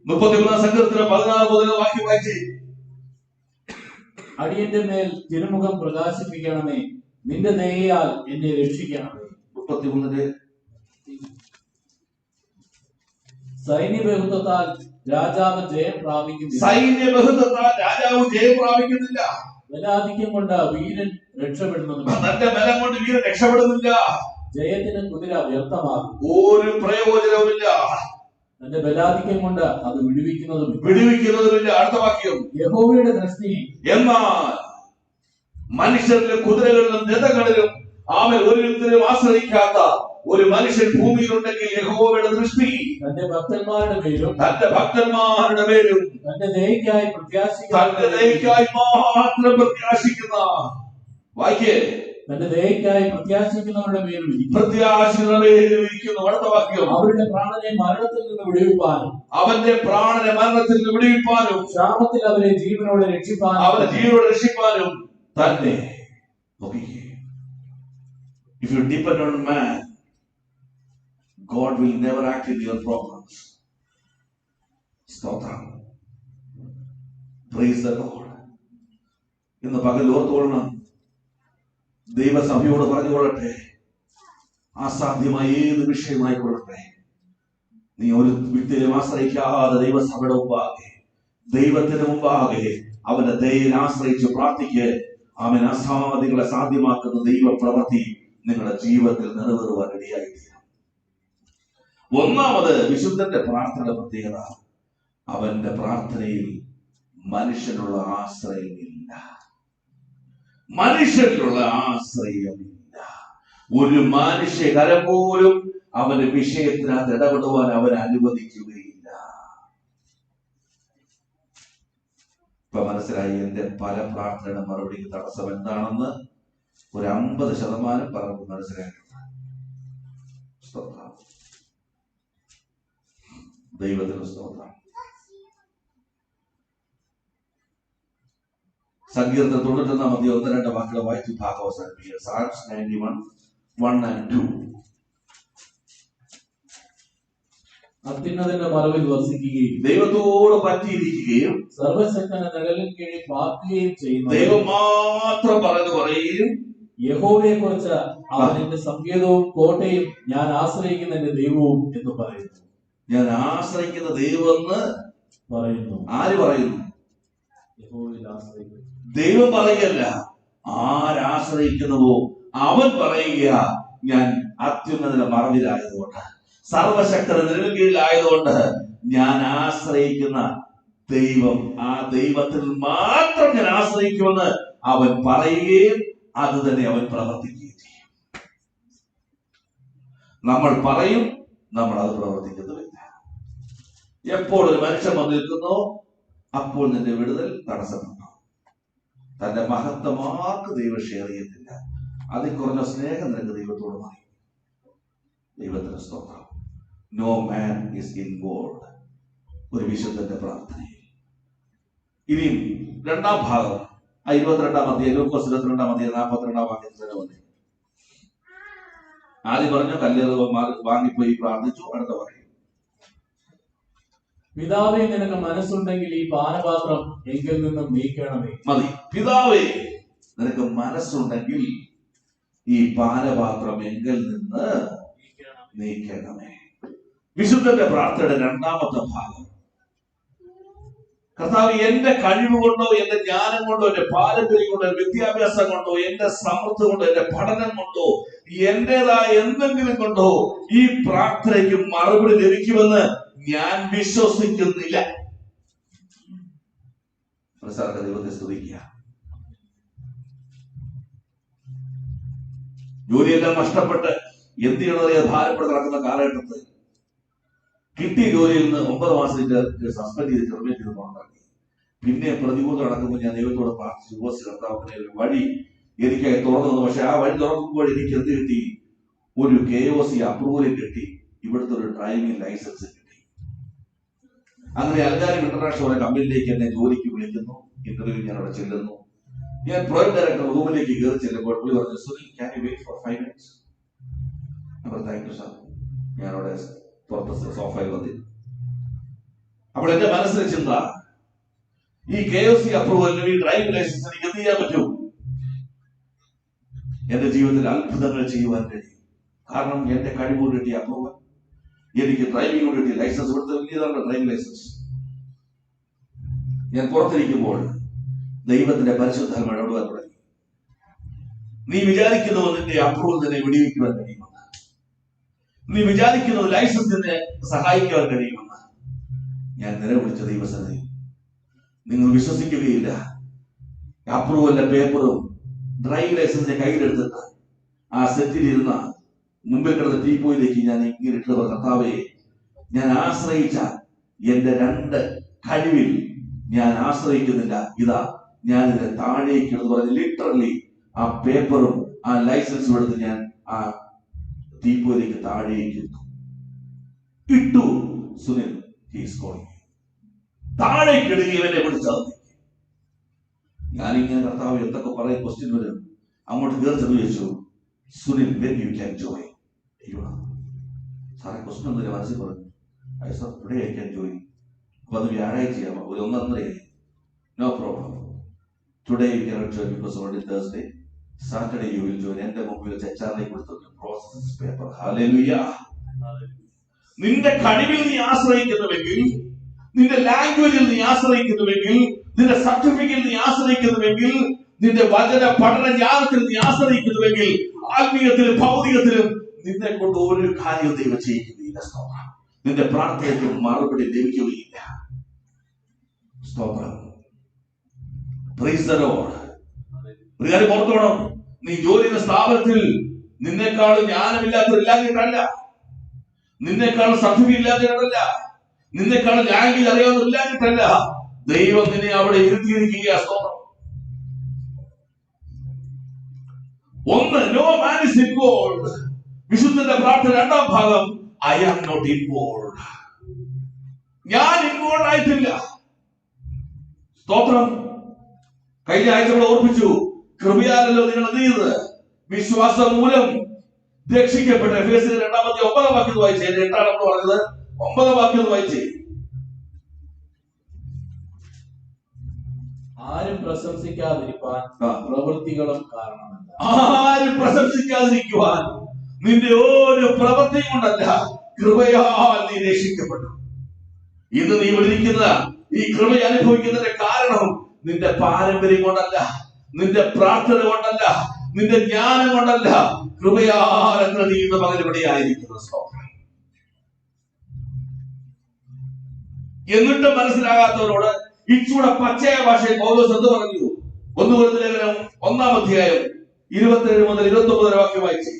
33 സങ്കീർത്തനം 16 വാക്യം വായിച്ചേ. അടിയന്റെ മേൽ തിരുമുഖം പ്രകാശിപ്പിക്കണമേ, നിന്റെ ദയയാൽ എന്നെ രക്ഷിക്കണമേ. 33 സൈന്യബഹുത്വത്താൽ രാജാവ് ജയം പ്രാപിക്കുന്നില്ല. സൈന്യബഹുത്വത്താൽ രാജാവ് ജയം പ്രാപിക്കുന്നില്ല. ബലാധിക്യം കൊണ്ട് വീരൻ രക്ഷപ്പെടുന്നതുമില്ല. തന്റെ ബലം കൊണ്ട് വീരൻ രക്ഷപ്പെടുന്നില്ല. ജയത്തിന് കുതിര വ്യർത്ഥമാകും, ഒരു പ്രയോജനവുമില്ല. തന്റെ ബലാധിക്യം കൊണ്ട് അത് വിടുവിക്കുന്നതുമില്ല. അടുത്ത വാക്യം. യഹോവയുടെ ദൃഷ്ടി എന്നാൽ മനുഷ്യരിലും കുതിരകളിലും രഥങ്ങളിലും അവൻ ഒരിടത്തിലും ആശ്രയിക്കാത്ത ഒരു മനുഷ്യൻ ഭൂമിയിലുണ്ടെങ്കിൽ യഹോവയുടെ ദൃഷ്ടി തന്റെ ഭക്തന്മാരുടെ മേലും തന്റെ ദയയ്ക്കായി മാത്രം പ്രത്യാശിക്കുന്ന വാക്യേ തന്റെ ദയയ്ക്കായി പ്രത്യാശിക്കുന്നവരുടെ മേലും ഇരിക്കുന്നു. അടുത്ത വാക്യം. അവരുടെ പ്രാണനെ മരണത്തിൽ നിന്ന് വിടുവിപ്പാനും അവന്റെ പ്രാണനെ മരണത്തിൽ നിന്ന് വിടുവിപ്പാനും ക്ഷാമത്തിൽ അവരെ ജീവനോടെ രക്ഷിപ്പാനും തന്നെ. If you depend on man, God will never act in your problems. സ്തോത്രം. Praise the Lord. ഇന്ന് പകൽ ഓർത്തുകൊള്ളണം, ദൈവസഭയോട് പറഞ്ഞുകൊള്ളട്ടെ, അസാധ്യമായ ഏത് വിഷയമായിക്കൊള്ളട്ടെ, നീ ഒരു വ്യക്തിയിലും ആശ്രയിക്കാതെ ദൈവസഭയുടെ മുമ്പാകെ, ദൈവത്തിന് മുമ്പാകെ അവന്റെ ദയയിൽ ആശ്രയിച്ച് പ്രാർത്ഥിക്ക്. അവൻ അസാധ്യങ്ങളെ സാധ്യമാക്കുന്ന ദൈവ പ്രവൃത്തി നിങ്ങളുടെ ജീവിതത്തിൽ നിറവേറുവാൻ ഇടയായിത്തീരും. ഒന്നാമത്, വിശുദ്ധന്റെ പ്രാർത്ഥനയുടെ പ്രത്യേകത, അവന്റെ പ്രാർത്ഥനയിൽ മനുഷ്യനുള്ള ആശ്രയമില്ല. ഒരു മനുഷ്യകരം പോലും അവന്റെ വിഷയത്തിനകത്ത് ഇടപെടുവാൻ അവൻ അനുവദിക്കുകയില്ല. ഇപ്പൊ മനസ്സിലായി എന്റെ പല പ്രാർത്ഥനയുടെ മറുപടിക്ക് തടസ്സം എന്താണെന്ന് ഒരു 50% പറഞ്ഞു മനസ്സിലായിട്ടുണ്ട്. സ്തോത്രം. ദൈവത്തിന് സ്തോത്രം. സങ്കീർത്തനം 91 1-2 വാക്കുകൾ വായിച്ച് ഭാഗം അവസാനിപ്പിക്കുക. Psalms 91:1-2. അത്യുന്നതന്റെ മറവിൽ വസിക്കുകയും ദൈവത്തോട് പറ്റിയിരിക്കുകയും സർവശക്തന്റെ നിഴലിൻ കീഴിൽ പാർക്കുകയും ചെയ്യുന്നു. ദൈവം മാത്രം പറഞ്ഞു പറയുകയും യഹോവയെ കുറിച്ച് അവൻ എന്റെ സങ്കേതവും കോട്ടയും ഞാൻ ആശ്രയിക്കുന്ന എന്റെ ദൈവവും എന്ന് പറയുന്നു. ഞാൻ ആശ്രയിക്കുന്ന ദൈവം എന്ന് പറയുന്നു. ആര് പറയുന്നു? യഹോവയിൽ ആശ്രയിക്കുന്നു. ദൈവം പറയുകയല്ല, ആരാശ്രയിക്കുന്നുവോ അവൻ പറയുക, ഞാൻ അത്യുന്നതിന്റെ മറവിലായതുകൊണ്ട്, സർവശക്തന്റെ നിഴലിൻ കീഴിലായതുകൊണ്ട് ഞാൻ ആശ്രയിക്കുന്ന ദൈവം, ആ ദൈവത്തിൽ മാത്രം ഞാൻ ആശ്രയിക്കുമെന്ന് അവൻ പറയുകയും അത് തന്നെ അവൻ പ്രവർത്തിക്കുകയും ചെയ്യും. നമ്മൾ പറയും, നമ്മൾ അത് പ്രവർത്തിക്കുന്നുമില്ല. എപ്പോൾ ഒരു മനുഷ്യൻ വന്ന് നിൽക്കുന്നോ അപ്പോൾ നിന്റെ വിടുതൽ തടസ്സപ്പെട്ടു. തന്റെ മഹത്വം ആർക്ക് ദൈവം ഷെയർ ചെയ്യത്തില്ല. അതിൽ കുറഞ്ഞ സ്നേഹം നിനക്ക് ദൈവത്തോട് മതി. ദൈവത്തിന് സ്തോത്രം. No man is involved. ഒരു വിശുദ്ധന്റെ പ്രാർത്ഥനയിൽ. ഇനിയും രണ്ടാം ഭാഗം 22 ലൂക്കോസ് 22 42 വാക്യത്തിൽ വന്നു. ആദ്യം പറഞ്ഞു കല്ലേറ് വാങ്ങിപ്പോയി പ്രാർത്ഥിച്ചു. അടുത്ത പറയും, പിതാവേ നിനക്ക് മനസ്സുണ്ടെങ്കിൽ ഈ പാനപാത്രം എങ്കിൽ നിന്നും നീക്കണമേ. മതി. പിതാവേ നിനക്ക് മനസ്സുണ്ടെങ്കിൽ ഈ പാനപാത്രം എങ്കിൽ നിന്ന് നീക്കണമേ. വിശുദ്ധന്റെ പ്രാർത്ഥനയുടെ രണ്ടാമത്തെ ഭാഗം കർത്താവ് എന്റെ കഴിവ് കൊണ്ടോ, എന്റെ ജ്ഞാനം കൊണ്ടോ, എന്റെ പാരമ്പര്യം കൊണ്ടോ, വിദ്യാഭ്യാസം കൊണ്ടോ, എന്റെ സമൃദ്ധി കൊണ്ടോ, എന്റെ പഠനം കൊണ്ടോ, എന്റേതായ എന്തെങ്കിലും കൊണ്ടോ ഈ പ്രാർത്ഥനയ്ക്ക് മറുപടി ലഭിക്കുമെന്ന് ഞാൻ വിശ്വസിക്കുന്നില്ല. ദൈവത്തെ സ്തുതിക്കുക. ജോലിയെല്ലാം നഷ്ടപ്പെട്ട് എന്ത് ചെയ്യണമെന്നറിയാതെ ഭാരപ്പെട്ട് നടക്കുന്ന കാലഘട്ടത്തിൽ കിട്ടിയ ജോലിയിൽ നിന്ന് 9 മാസത്തേക്ക് സസ്പെൻഡ് ചെയ്ത് ടെർമിനേറ്റ് ചെയ്ത് പുറത്താക്കി. പിന്നെ പ്രതികൂലം നടക്കുമ്പോൾ ഞാൻ ദൈവത്തോട് പ്രാർത്ഥിച്ചു, കർത്താവിനെ ഒരു വഴി എനിക്കായി തുറന്നു തന്നു. പക്ഷെ ആ വഴി തുറക്കുമ്പോൾ എനിക്ക് എന്ത് കിട്ടി? ഒരു KOC അപ്രൂവലും കിട്ടി, ഇവിടുത്തെ ഒരു ഡ്രൈവിംഗ് ലൈസൻസ് കിട്ടി. അങ്ങനെ അൽഗാരിം ഇന്റർനാഷണൽ കമ്പനിയിലേക്ക് എന്നെ ജോലിക്ക് വിളിക്കുന്നു. ഇന്റർവ്യൂ ഞാൻ അവിടെ ചെല്ലുന്നു. ഞാൻ പ്രോജക്ട് ഡയറക്ടർ റൂമിലേക്ക് കയറി ചെല്ലുമ്പോൾ പുള്ളി പറഞ്ഞു, Sunil, can you wait for 5 minutes? അപ്പോൾ താങ്ക് യു സാർ. ഞാൻ അവിടെ പുറത്ത് സോഫയിൽ വന്നിരുന്നു. അപ്പോൾ എന്റെ മനസ്സിലെ ചിന്ത, ഈ KOC അപ്രൂവലിനും ഈ ഡ്രൈവിംഗ് ലൈസൻസ് എനിക്ക് എന്ത് ചെയ്യാൻ പറ്റും? എന്റെ ജീവിതത്തിൽ അത്ഭുതങ്ങൾ ചെയ്യുവാൻ കഴിയും. കാരണം എന്റെ കഴിവോട് കിട്ടിയ അപ്രൂവൽ, എനിക്ക് ഡ്രൈവിംഗോട് കിട്ടിയ ലൈസൻസ്, ഇവിടുത്തെ വലിയതാണ് ഡ്രൈവിംഗ് ലൈസൻസ്. ഞാൻ പുറത്തിരിക്കുമ്പോൾ ദൈവത്തിന്റെ പരിശുദ്ധാത്മ ഇടപെടാൻ തുടങ്ങി. നീ വിചാരിക്കുന്നത് നിന്റെ അപ്രൂവൽ തന്നെ വെടിവെക്കുവാൻ കഴിയുമെന്ന്, നീ വിചാരിക്കുന്നത് ലൈസൻസ് തന്നെ സഹായിക്കുവാൻ കഴിയുമെന്ന് ഞാൻ നിലവിളിച്ച ദൈവസന്നിധി. നിങ്ങൾ വിശ്വസിക്കുകയില്ല, അപ്രൂവലിന്റെ പേപ്പറും ഡ്രൈവിംഗ് ലൈസൻസിന്റെ കയ്യിലെടുത്തിട്ട് ആ സെറ്റിലിരുന്ന മുമ്പിൽ കിടന്ന ടീപ്പോയിലേക്ക് ഞാൻ ഇങ്ങനെ ഇട്ടത്, കർത്താവേ, ഞാൻ ആശ്രയിച്ച എന്റെ 2 കഴിവിൽ ഞാൻ ആശ്രയിക്കുന്നില്ല, ഇതാ ഞാൻ ഇതിനെ താഴേക്ക് എന്ന് പറഞ്ഞ് ലിറ്ററലി ആ പേപ്പറും ആ ലൈസൻസും എടുത്ത് ഞാൻ ആ ടീപ്പോയിലേക്ക് താഴേക്ക് ഇട്ടു. Sunil, he's calling. താഴേക്ക് ഇടുകയും എന്നെ വിളിച്ചത്. ഞാനിങ്ങനെ കർത്താവ് എന്തൊക്കെ പറയും, ക്വസ്റ്റ്യൻ വരും. അങ്ങോട്ട് കയറി ചോദിച്ചു, Sunil, when you can join? സാറെ ക്വസ്റ്റ്യൻ ഒന്നുമില്ല, മനസ്സിൽ പറഞ്ഞു. I sir, today I can join. അപ്പൊ അത് വ്യാഴാഴ്ചയാവാം, ഒരു 1.5. No problem, today you cannot join because only Thursday, Saturday you will join. എന്റെ മുമ്പിൽ HR-ലേക്ക് കൊടുത്തു പ്രോസസ് പേപ്പർ. ഹല്ലേലൂയ. നിന്റെ കഴിവിൽ നീ ആശ്രയിക്കുന്നുവെങ്കിൽ, നിന്റെ ലാംഗ്വേജിൽ നീ ആശ്രയിക്കുന്നുവെങ്കിൽ, നിന്റെ സർട്ടിഫിക്കറ്റിൽ നീ ആശ്രയിക്കുന്നുവെങ്കിൽ, നിന്റെ വചന പഠന ജ്ഞാനത്തിൽ നീ ആശ്രയിക്കുന്നുവെങ്കിൽ, ആത്മീയത്തിലും ഭൗതികത്തിലും നിന്നെ കൊണ്ട് ഒരു കാര്യം ദൈവം ചെയ്യിക്കുകയില്ല. സ്തോത്രം. നിന്റെ പ്രാർത്ഥനയ്ക്ക് മറുപടി ലഭിക്കുകയില്ല. സ്തോത്രം. Praise the Lord. ഒരു കാര്യം ഓർത്തോണം, നീ ജോലി ചെയ്യുന്ന സ്ഥാപനത്തിൽ നിന്നെക്കാളും ജ്ഞാനമില്ലാത്തവരില്ലാതിട്ടല്ല, നിന്നെക്കാളും സർട്ടിഫിക്കറ്റ് ഇല്ലാതിട്ടല്ല, നിന്നെക്കാളും ലാംഗ്വേജ് അറിയാവുന്നവരില്ലാതിട്ടല്ല, ദൈവം നിന്നെ അവിടെ ഇരുത്തിയിരിക്കുക. സ്തോത്രം. 1, നോ മാൻ ഈസ് ഇൻവോൾവ്ഡ്. വിശുദ്ധന്റെ പ്രാർത്ഥന 2ാം ഭാഗം, ഐ ആം നോട്ട് ഇൻവോൾവ്ഡ്. ഞാൻ ഇൻവോൾവ് ആയിട്ടില്ല. സ്തോത്രം. കഴിഞ്ഞ ആഴ്ച നമ്മൾ ഓർപ്പിച്ചു, കൃപയാലല്ലോ നിങ്ങൾ എന്ത് ചെയ്തത്? വിശ്വാസം മൂലം രക്ഷിക്കപ്പെട്ട. എഫേസ്യർ 2-ാം 9-ാം വാക്യം വായിച്ചേ. 8-ആണ് നമ്മൾ പറഞ്ഞത്. 9-ാം വാക്യം വായിച്ചേ. ആരും പ്രശംസിക്കാതിരിക്കാൻ പ്രവൃത്തികളും കാരണമല്ല. ആരും പ്രശംസിക്കാതിരിക്കുവാൻ നിന്റെ ഓരോ പ്രവൃത്തിയും കൊണ്ടല്ല, കൃപയാൽ നീ രക്ഷിക്കപ്പെട്ടു. ഇന്ന് നീ വിളിക്കുന്ന ഈ കൃപ അനുഭവിക്കുന്നതിന്റെ കാരണം നിന്റെ പാരമ്പര്യം കൊണ്ടല്ല, നിന്റെ പ്രാർത്ഥന കൊണ്ടല്ല, നിന്റെ ജ്ഞാനം കൊണ്ടല്ല, കൃപയാൽ നീ ഇന്ന് പകൽ ഇവിടെ ആയിരിക്കുന്നു. എന്നിട്ട് മനസ്സിലാകാത്തവരോട് ഇച്ചൂടെ പച്ചയ ഭാഷയിൽ പൗലോസ് എന്ത് പറഞ്ഞു? 1 കൊരിന്ത്യർ ലേഖനം 1-ാം അധ്യായം 27 മുതൽ 29 വാക്യം വായിച്ചു.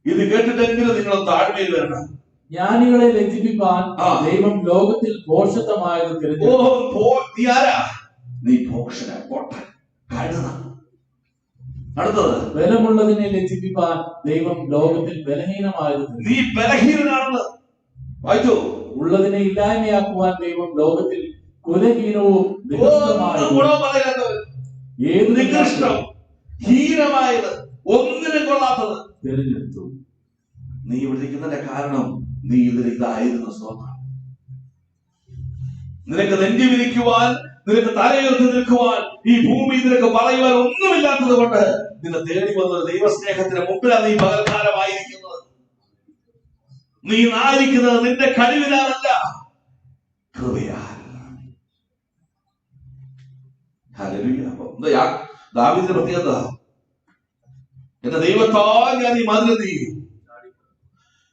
ഇത് കേട്ടിട്ടെങ്കിലും നിങ്ങൾ താഴ്മയിൽ വരണം. ജ്ഞാനികളെ ലജ്ജിപ്പിക്കാൻ ദൈവം ലോകത്തിൽ ഭോഷത്വമായത് തിരഞ്ഞെടുത്തു. നീ ആരാ? നീ ഭോഷന, അടുത്തത്, ബലമുള്ളതിനെ ലജ്ജിപ്പിക്കാൻ ദൈവം ലോകത്തിൽ ബലഹീനമായത്. നീ ബലഹീനനാണെന്ന് വായിച്ചു. ഉള്ളതിനെ ഇല്ലായ്മയാക്കുവാൻ ദൈവം ലോകത്തിൽ കുലഹീനവും നികൃഷ്ടം, ഹീനമായത്, ഒന്നിനും കൊള്ളാത്തത് തിരഞ്ഞെടുത്തു. നീ വിളിക്കുന്നതിന്റെ കാരണം നീ ഇതിൽ ഇതായിരുന്നു. സ്തോത്രം. നിനക്ക് നെഞ്ചി വിരിക്കുവാൻ, നിനക്ക് തലയുയർത്തി നിൽക്കുവാൻ, ഈ ഭൂമി നിനക്ക് പറയുവാൻ ഒന്നുമില്ലാത്തത് കൊണ്ട് നിന്നെ തേടി വന്നത് ദൈവസ്നേഹത്തിന് മുമ്പിലാണ് നീ പകൽക്കാലമായിരിക്കുന്നത്. നീ ആയിരിക്കുന്നത് നിന്റെ കഴിവിനാലല്ല, കൃപയാൽ. ഹല്ലേലൂയ. അപ്പൊ ദാവീദിന്റെ പ്രത്യേകത, എന്റെ ദൈവത്താൽ ഞാൻ ഈ മതിൽ എന്ത് ചെയ്യും?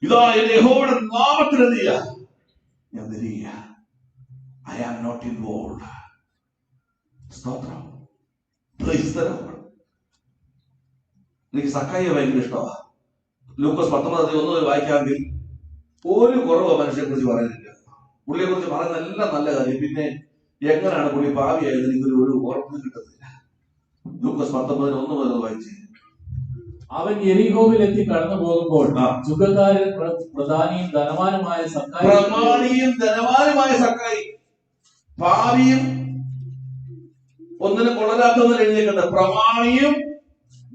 ഇതാ എന്റെ യഹോവയുടെ നാമത്തിൽ എന്ത് ചെയ്യാ? ഞാൻ തിരിയ. I am not involve. സ്തോത്രം. Praise the Lord. എനിക്ക് സക്കായിയെ ഭയങ്കര ഇഷ്ടമാണ്. ലൂക്കോസ് 19:1 വായിക്കാമെങ്കിൽ ഒരു കുറവ് മനുഷ്യനെ കുറിച്ച് പറയാനില്ല. പുള്ളിയെ കുറിച്ച് പറയുന്ന എല്ലാം നല്ല കാര്യം. പിന്നെ എങ്ങനെയാണ് പുള്ളി ഭാവിയായത് എനിക്കൊരു ഒരു ഉറപ്പ് കിട്ടത്തില്ല. ലൂക്കോസ് 19:1 മുതൽ വായിച്ച്, അവൻ യെരിഹോവിൽ എത്തി കടന്നു പോകുമ്പോൾ ചുങ്കക്കാരൻ പ്രധാനിയും ധനവാനുമായ സക്കായി, ഭാവിയും ഒന്നിനും കൊള്ളരാത്തവെന്ന് എഴുതിയിട്ടുണ്ട്. പ്രമാണിയും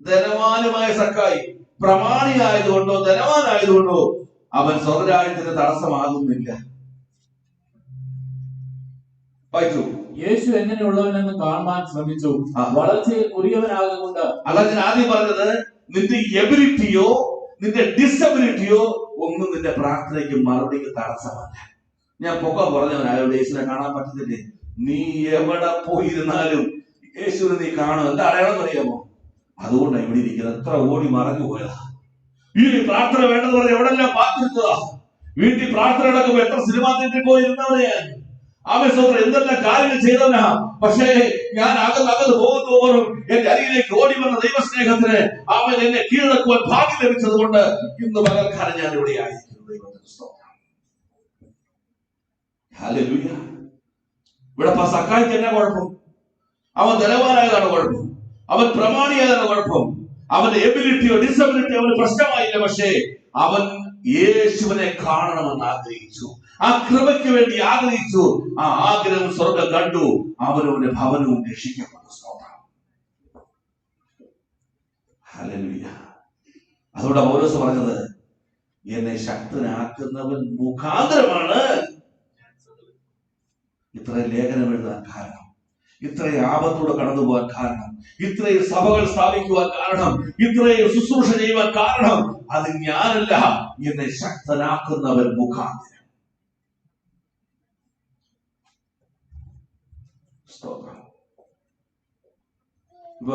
ധനവാനുമായ സക്കായി. പ്രമാണിയായതുകൊണ്ടോ ധനവാനായതുകൊണ്ടോ അവൻ സ്വർഗരാജ്യത്തിന് തടസ്സമാകുന്നില്ല. വായിച്ചു. യേശു എങ്ങനെയുള്ളവനെന്ന് കാണാൻ ശ്രമിച്ചു. വളർച്ചയിൽ കുറിയവനാകൊണ്ട്. അല്ല, ഞാൻ ആദ്യം പറഞ്ഞത് നിന്റെ എബിലിറ്റിയോ നിന്റെ ഡിസബിലിറ്റിയോ ഒന്നും നിന്റെ പ്രാർത്ഥനയ്ക്ക് മറുപടിക്ക് തടസ്സമല്ല. ഞാൻ പൊക്കം പറഞ്ഞവനായോട് യേശുവിനെ കാണാൻ പറ്റത്തില്ലേ? നീ എവിടെ പോയിരുന്നാലും യേശുവിനെ നീ കാണും. എന്താ അടയാളം അറിയാമോ? അതുകൊണ്ടാണ് ഇവിടെ ഇരിക്കുന്നത്. എത്ര ഓടി മറഞ്ഞു പോയതാ. ഈ പ്രാർത്ഥന വേണ്ടെന്ന് പറഞ്ഞ എവിടെല്ലാം പാത്തിരുന്നതാ. വീട്ടിൽ പ്രാർത്ഥന നടക്കുമ്പോ എത്ര സിനിമാ തിയേറ്ററിൽ പോയിരുന്നവരെയാ. ആവേശത്തോടെ എന്തെല്ലാം കാര്യങ്ങൾ ചെയ്തവനാ. പക്ഷേ ഞാൻ അകന്ന് പോകുന്നതോറും എന്റെ അരികിലേക്ക് ഓടി വന്ന ദൈവസ്നേഹത്തിന് അവൻ എന്നെ കീഴടക്കുവാൻ ഭാഗ്യം ലഭിച്ചത് കൊണ്ട് ഇന്ന് പകൽക്കാലം ഞാൻ ഇവിടെ ആയിരിക്കുന്നു. ദൈവത്തിന് സ്തോത്രം. ഹല്ലേലൂയ. ഇവിടെ സക്കായിക്ക് എന്നാ കുഴപ്പം? അവൻ ധനവാനായതാണ് കുഴപ്പം. അവൻ പ്രമാണിയായതാണ് കുഴപ്പം. അവന്റെ എബിലിറ്റിയോ ഡിസബിലിറ്റിയോ അവന് പ്രശ്നമായില്ല. പക്ഷേ അവൻ യേശുവിനെ കാണണമെന്ന് ആഗ്രഹിച്ചു. ആ കൃപയ്ക്ക് വേണ്ടി ആഗ്രഹിച്ചു. ആ ആഗ്രഹം സ്വർഗ്ഗം കണ്ടു. അവനവന്റെ ഭവനവും രക്ഷിക്കപ്പെട്ടു. സ്തോത്രം. ഹല്ലേലൂയ. അതുകൊണ്ട് പൗലോസ് പറഞ്ഞത്, എന്നെ ശക്തനാക്കുന്നവൻ മുഖാന്തരമാണ് ഇത്രയും ലേഖനം എഴുതാൻ കാരണം, ഇത്രയും ആപത്തൂടെ കടന്നു പോകാൻ കാരണം, ഇത്രയും സഭകൾ സ്ഥാപിക്കുവാൻ കാരണം, ഇത്രയും ശുശ്രൂഷ ചെയ്യുവാൻ കാരണം അത് ഞാനല്ല, എന്നെ ശക്തനാക്കുന്നവൻ മുഖാന്തരം. ഇപ്പൊ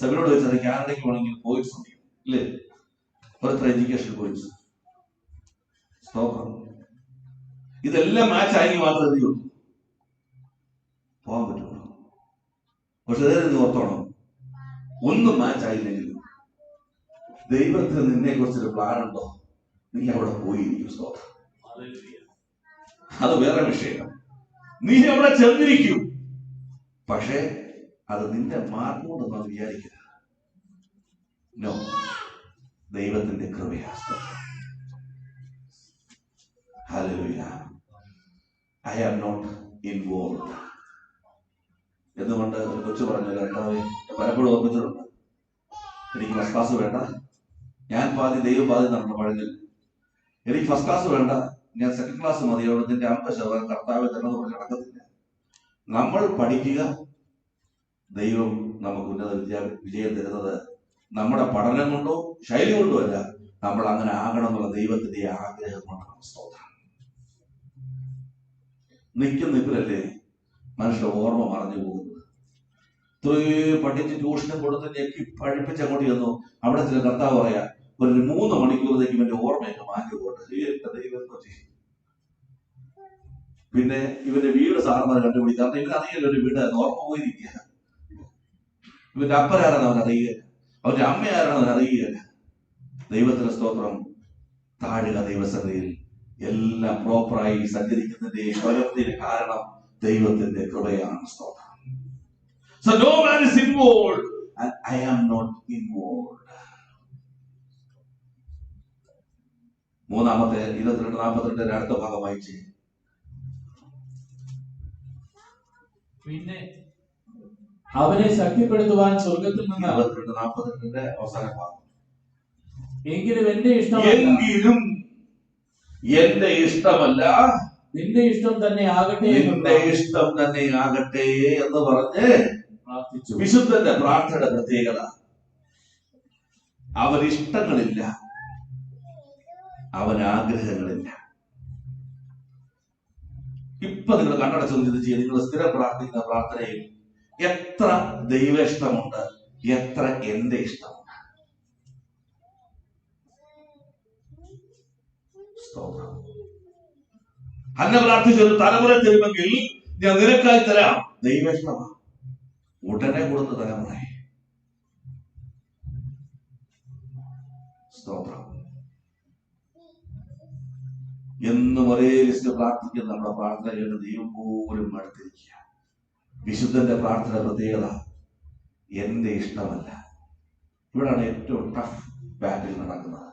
സഭയോട് വെച്ചാൽ കാനഡയ്ക്ക് വേണമെങ്കിൽ പോയിട്സ് ഉണ്ട് ഇല്ലേ? ഒരത്ര എഡ്യൂക്കേഷൻ പോയിട്സ്. ഇതെല്ലാം മാച്ച് ആയെങ്കിൽ മാത്രമേ എന്ത് ചെയ്യുള്ളൂ, പോകാൻ പറ്റുള്ളൂ. പക്ഷെ നീ ഓർത്തോണം, ഒന്നും മാച്ച് ആയില്ലെങ്കിലും ദൈവത്തിന് നിന്നെ കുറിച്ചൊരു പ്ലാൻ ഉണ്ടോ, നീ അവിടെ പോയിരിക്കും. സ്തോത്രം. അത് വേറെ വിഷയം. നീ അവിടെ ചെന്നിരിക്കും. പക്ഷേ അത് നിന്റെ മാർഗം കൊണ്ടൊന്നും വിചാരിക്കുക. നോ, ദൈവത്തിന്റെ കൃപയാ. Hallelujah. I am not involve എന്നുകൊണ്ട് ഒരു കൊച്ചു പറഞ്ഞു, കർത്താവേ, പലപ്പോഴും ഓർമ്മിച്ചിട്ടുണ്ട്, എനിക്ക് ഫസ്റ്റ് ക്ലാസ് വേണ്ട, ഞാൻ പാതി ദൈവം പാതി നടന്ന പഴഞ്ഞു. എനിക്ക് ഫസ്റ്റ് ക്ലാസ് വേണ്ട, ഞാൻ സെക്കൻഡ് ക്ലാസ് മതി. അവിടത്തിന്റെ 50% കർത്താവ് തരുന്നത് കൊണ്ട് നടക്കത്തില്ല. നമ്മൾ പഠിക്കുക, ദൈവം നമുക്ക് ഉന്നത വിജയം തരുന്നത് നമ്മുടെ പഠനം കൊണ്ടോ ശൈലി കൊണ്ടോ അല്ല, നമ്മൾ അങ്ങനെ ആകണം എന്നുള്ള ദൈവത്തിന്റെ ആഗ്രഹം കൊണ്ടാണ്. സ്തോത്രം. നിൽപ്പിലല്ലേ മനുഷ്യരുടെ ഓർമ്മ മറഞ്ഞു പോകുന്നത്. ഇത്രയും പഠിച്ച് ട്യൂഷനും കൊടുത്ത് ഞെക്കി പഠിപ്പിച്ച് അങ്ങോട്ട് ചെന്നു. അവിടെ ചില കർത്താവ് പറയാ, ഒരു 3 മണിക്കൂറത്തേക്ക് ഇവന്റെ ഓർമ്മയൊക്കെ മാറ്റി പോട്ടെ. പിന്നെ ഇവന്റെ വീട് സാറന്മാർ കണ്ടുപിടിക്കുക. കാരണം ഇവന് അറിയില്ല ഒരു വീട് ഓർമ്മ പോയിരിക്കുക. ഇവന്റെ അപ്പനാരാണ് അവൻ അറിയുക, അവന്റെ അമ്മ ആരാണ് അവൻ അറിയുക. ദൈവത്തിന്റെ സ്തോത്രം. താഴുക ദൈവസഭയിൽ എല്ലാം പ്രോപ്പറായി സഞ്ചരിക്കുന്നതിന്റെ സ്വരത്തിന് കാരണം ദൈവത്തിന്റെ കൃപയാണ്. സ്തോത്രം. So no man is involved and I am not involved. മൂന്നാമത്തെ 22:42 അടുത്ത ഭാഗം വായിച്ച്. പിന്നെ അവനെ ശക്തിപ്പെടുത്തുവാൻ സ്വർഗത്തിൽ നിന്ന് 22:42 അവസാന ഭാഗം. എങ്കിലും എന്റെ ഇഷ്ടമല്ല നിന്റെ ഇഷ്ടം തന്നെ ആകട്ടെ എന്ന് പറഞ്ഞ് പ്രാർത്ഥിച്ചു. വിശുദ്ധന്റെ പ്രാർത്ഥനയുടെ പ്രത്യേകത, അവൻ ഇഷ്ടങ്ങളില്ല, അവൻ ആഗ്രഹങ്ങളില്ല. ഇപ്പൊ നിങ്ങൾ കണ്ണടച്ചൊന്ന് ചിന്തിച്ച്, നിങ്ങൾ സ്ഥിരം പ്രാർത്ഥിക്കുന്ന പ്രാർത്ഥനയിൽ എത്ര ദൈവ ഇഷ്ടമുണ്ട്, എത്ര എന്റെ ഇഷ്ടമുണ്ട്. ഹന്ന പ്രാർത്ഥിച്ചൊരു തലമുറ തരുമെങ്കിൽ ഞാൻ നിനക്കായി തരാം. ദൈവ ഇഷ്ടമാണ്. ഉടനെ കൊടുത്ത തലമുറ. സ്തോത്രം. എന്നും ഒരേ ലിസ്റ്റ് പ്രാർത്ഥിക്കുന്ന നമ്മുടെ പ്രാർത്ഥന കേട്ട് ദൈവം പോലും മടുത്തിരിക്കുക. വിശുദ്ധന്റെ പ്രാർത്ഥന പ്രത്യേകത എന്റെ ഇഷ്ടമല്ല. ഇവിടാണ് ഏറ്റവും ടഫ് ബാറ്റിൽ നടക്കുന്നത്.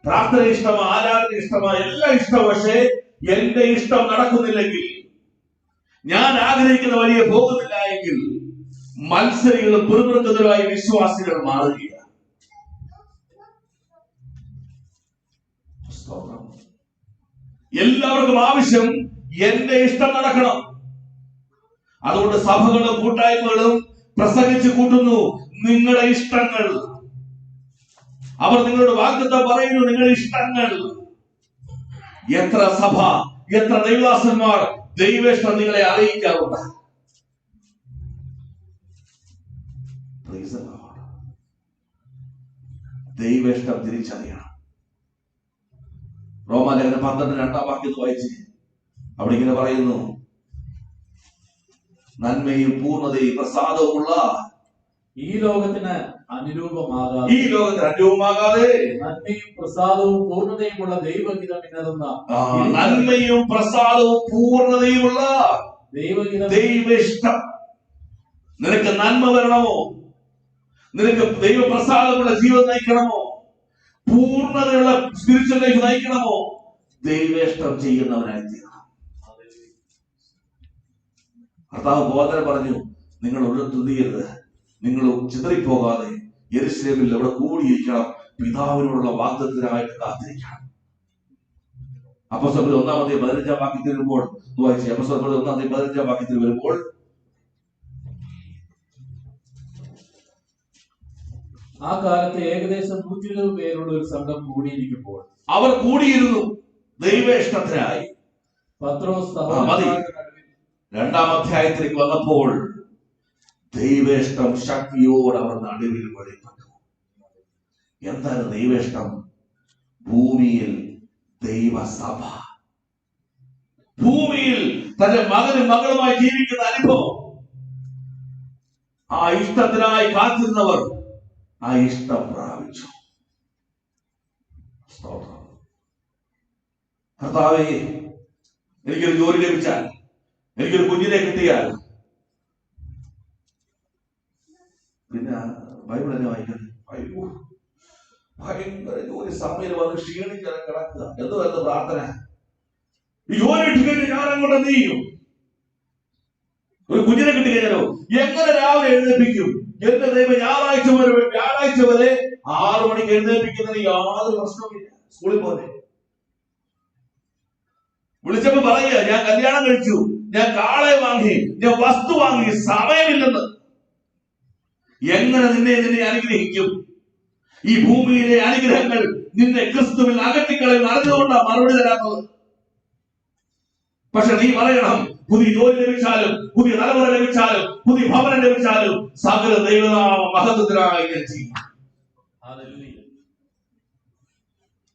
പ്രാർത്ഥന ഇഷ്ടമാ, ആരാധന ഇഷ്ടമാ, എല്ലാം ഇഷ്ടം. പക്ഷേ എന്റെ ഇഷ്ടം നടക്കുന്നില്ലെങ്കിൽ, ഞാൻ ആഗ്രഹിക്കുന്ന വഴിയെ പോകുന്നില്ല എങ്കിൽ മത്സരികളും പിറുപിറുക്കുന്നവരായി വിശ്വാസികൾ മാറുകയാണ്. എല്ലാവർക്കും ആവശ്യം എന്റെ ഇഷ്ടം നടക്കണം. അതുകൊണ്ട് സഭകളും കൂട്ടായ്മകളും പ്രസംഗിച്ച് കൂട്ടുന്നു നിങ്ങളുടെ ഇഷ്ടങ്ങൾ. അവർ നിങ്ങളോട് വാഗ്ദത്തം പറയുന്നു നിങ്ങളുടെ ഇഷ്ടങ്ങൾ. എത്ര സഭ, എത്ര ദൈവദാസന്മാർ ദൈവേഷ്ടം നിങ്ങളെ അറിയിക്കാറുണ്ട്? ദൈവേഷ്ടം തിരിച്ചറിയണം. റോമാലേഖനം 12:2 വാക്യം വായിച്ച് അവിടെ ഇങ്ങനെ പറയുന്നു, നന്മയും പൂർണ്ണതയും പ്രസാദവുമുള്ള ഈ ലോകത്തിന് അനുരൂപമാകാതെ നന്മയും പ്രസാദവും പൂർണ്ണതയുമുള്ള ദൈവഹിതം ഇന്നതെന്ന നന്മയും പ്രസാദവും പൂർണ്ണതയുമുള്ള ദൈവഹിതം. നിനക്ക് നന്മ വരണമോ? നിനക്ക് ദൈവപ്രസാദമുള്ള ജീവൻ നയിക്കണമോ? പൂർണ്ണതയുള്ള സ്പിരിച്വൽ ലൈഫ് നയിക്കണമോ? ദൈവേഷ്ടം ചെയ്യുന്നവനായി തീരണം. കർത്താവ് ബോധന പറഞ്ഞു, നിങ്ങൾ ഉഴത്തുതിയരുത്, നിങ്ങൾ ചിതറിപ്പോകാതെ യെരൂശലേമിൽ അവിടെ കൂടിയിരിക്കണം, പിതാവിനോടുള്ള വാഗ്ദത്തത്തിനായിട്ട് കാത്തിരിക്കണം. അപ്പോസ്തലർ 1-15 വാക്യത്തിൽ വരുമ്പോൾ വായിച്ചു. അപ്പോസ്തലർ 1-15 വാക്യത്തിൽ വരുമ്പോൾ ആ കാലത്ത് ഏകദേശം 120 പേരുള്ള ഒരു സംഘം കൂടിയിരിക്കുമ്പോൾ അവർ കൂടിയിരുന്നു ദൈവേഷ്ടത്തിനായി. പത്രോസ് 2-ാം അധ്യായത്തിലേക്ക് വന്നപ്പോൾ ദൈവേഷ്ടം ശക്തിയോട് അവർ നടുവിൽ വെളിപ്പെട്ടു. എന്താണ് ദൈവേഷ്ടം? ഭൂമിയിൽ ദൈവസഭ, ഭൂമിയിൽ തന്റെ മകനും മകളുമായി ജീവിക്കുന്ന അനുഭവം. ആ ഇഷ്ടത്തിനായി കാത്തിരുന്നവർ ആ ഇഷ്ടം പ്രാപിച്ചു. കർത്താവേ, എനിക്കൊരു ജോലി ലഭിച്ചാൽ, എനിക്കൊരു കുഞ്ഞിനെ കിട്ടിയാൽ, പിന്നെ ബൈബിൾ തന്നെ വായിക്കുന്നത് ഭയങ്കര ജോലി സമയം വന്ന് ക്ഷീണിച്ച് കിടക്കുക. എന്ത് വരുന്ന പ്രാർത്ഥന? ഈ ജോലി കിട്ടിക്കഴിഞ്ഞാൽ ഞാൻ അങ്ങോട്ട് എന്ത് ചെയ്യും? ഒരു കുഞ്ഞിനെ കിട്ടിക്കഴിഞ്ഞാലോ എങ്ങനെ രാവിലെ എഴുന്നേൽപ്പിക്കും? എന്റെ ദൈവം വ്യാഴാഴ്ച വരെ 6 മണിക്ക് എഴുന്നേൽപ്പിക്കുന്നതിന് യാതൊരു പ്രശ്നവുമില്ല. സ്കൂളിൽ പോലെ വിളിച്ചപ്പോ പറയുക, ഞാൻ കല്യാണം കഴിച്ചു, ഞാൻ കാളയെ വാങ്ങി, ഞാൻ വസ്തു വാങ്ങി, സമയമില്ലെന്ന്. എങ്ങനെ നിന്നെ അനുഗ്രഹിക്കും? ഈ ഭൂമിയിലെ അനുഗ്രഹങ്ങൾ നിന്നെ ക്രിസ്തുവിൽ അകറ്റിക്കളയിൽ അറിഞ്ഞുകൊണ്ടാണ് മറുപടി തരാത്തത്. പക്ഷെ നീ പറയണം, പുതിയ ജോലി ലഭിച്ചാലും, പുതിയ തലമുറ ലഭിച്ചാലും, പുതിയ ഭവനം ലഭിച്ചാലും സകല ദൈവനാമ മഹത്വത്തിനായി ഞാൻ ചെയ്യും.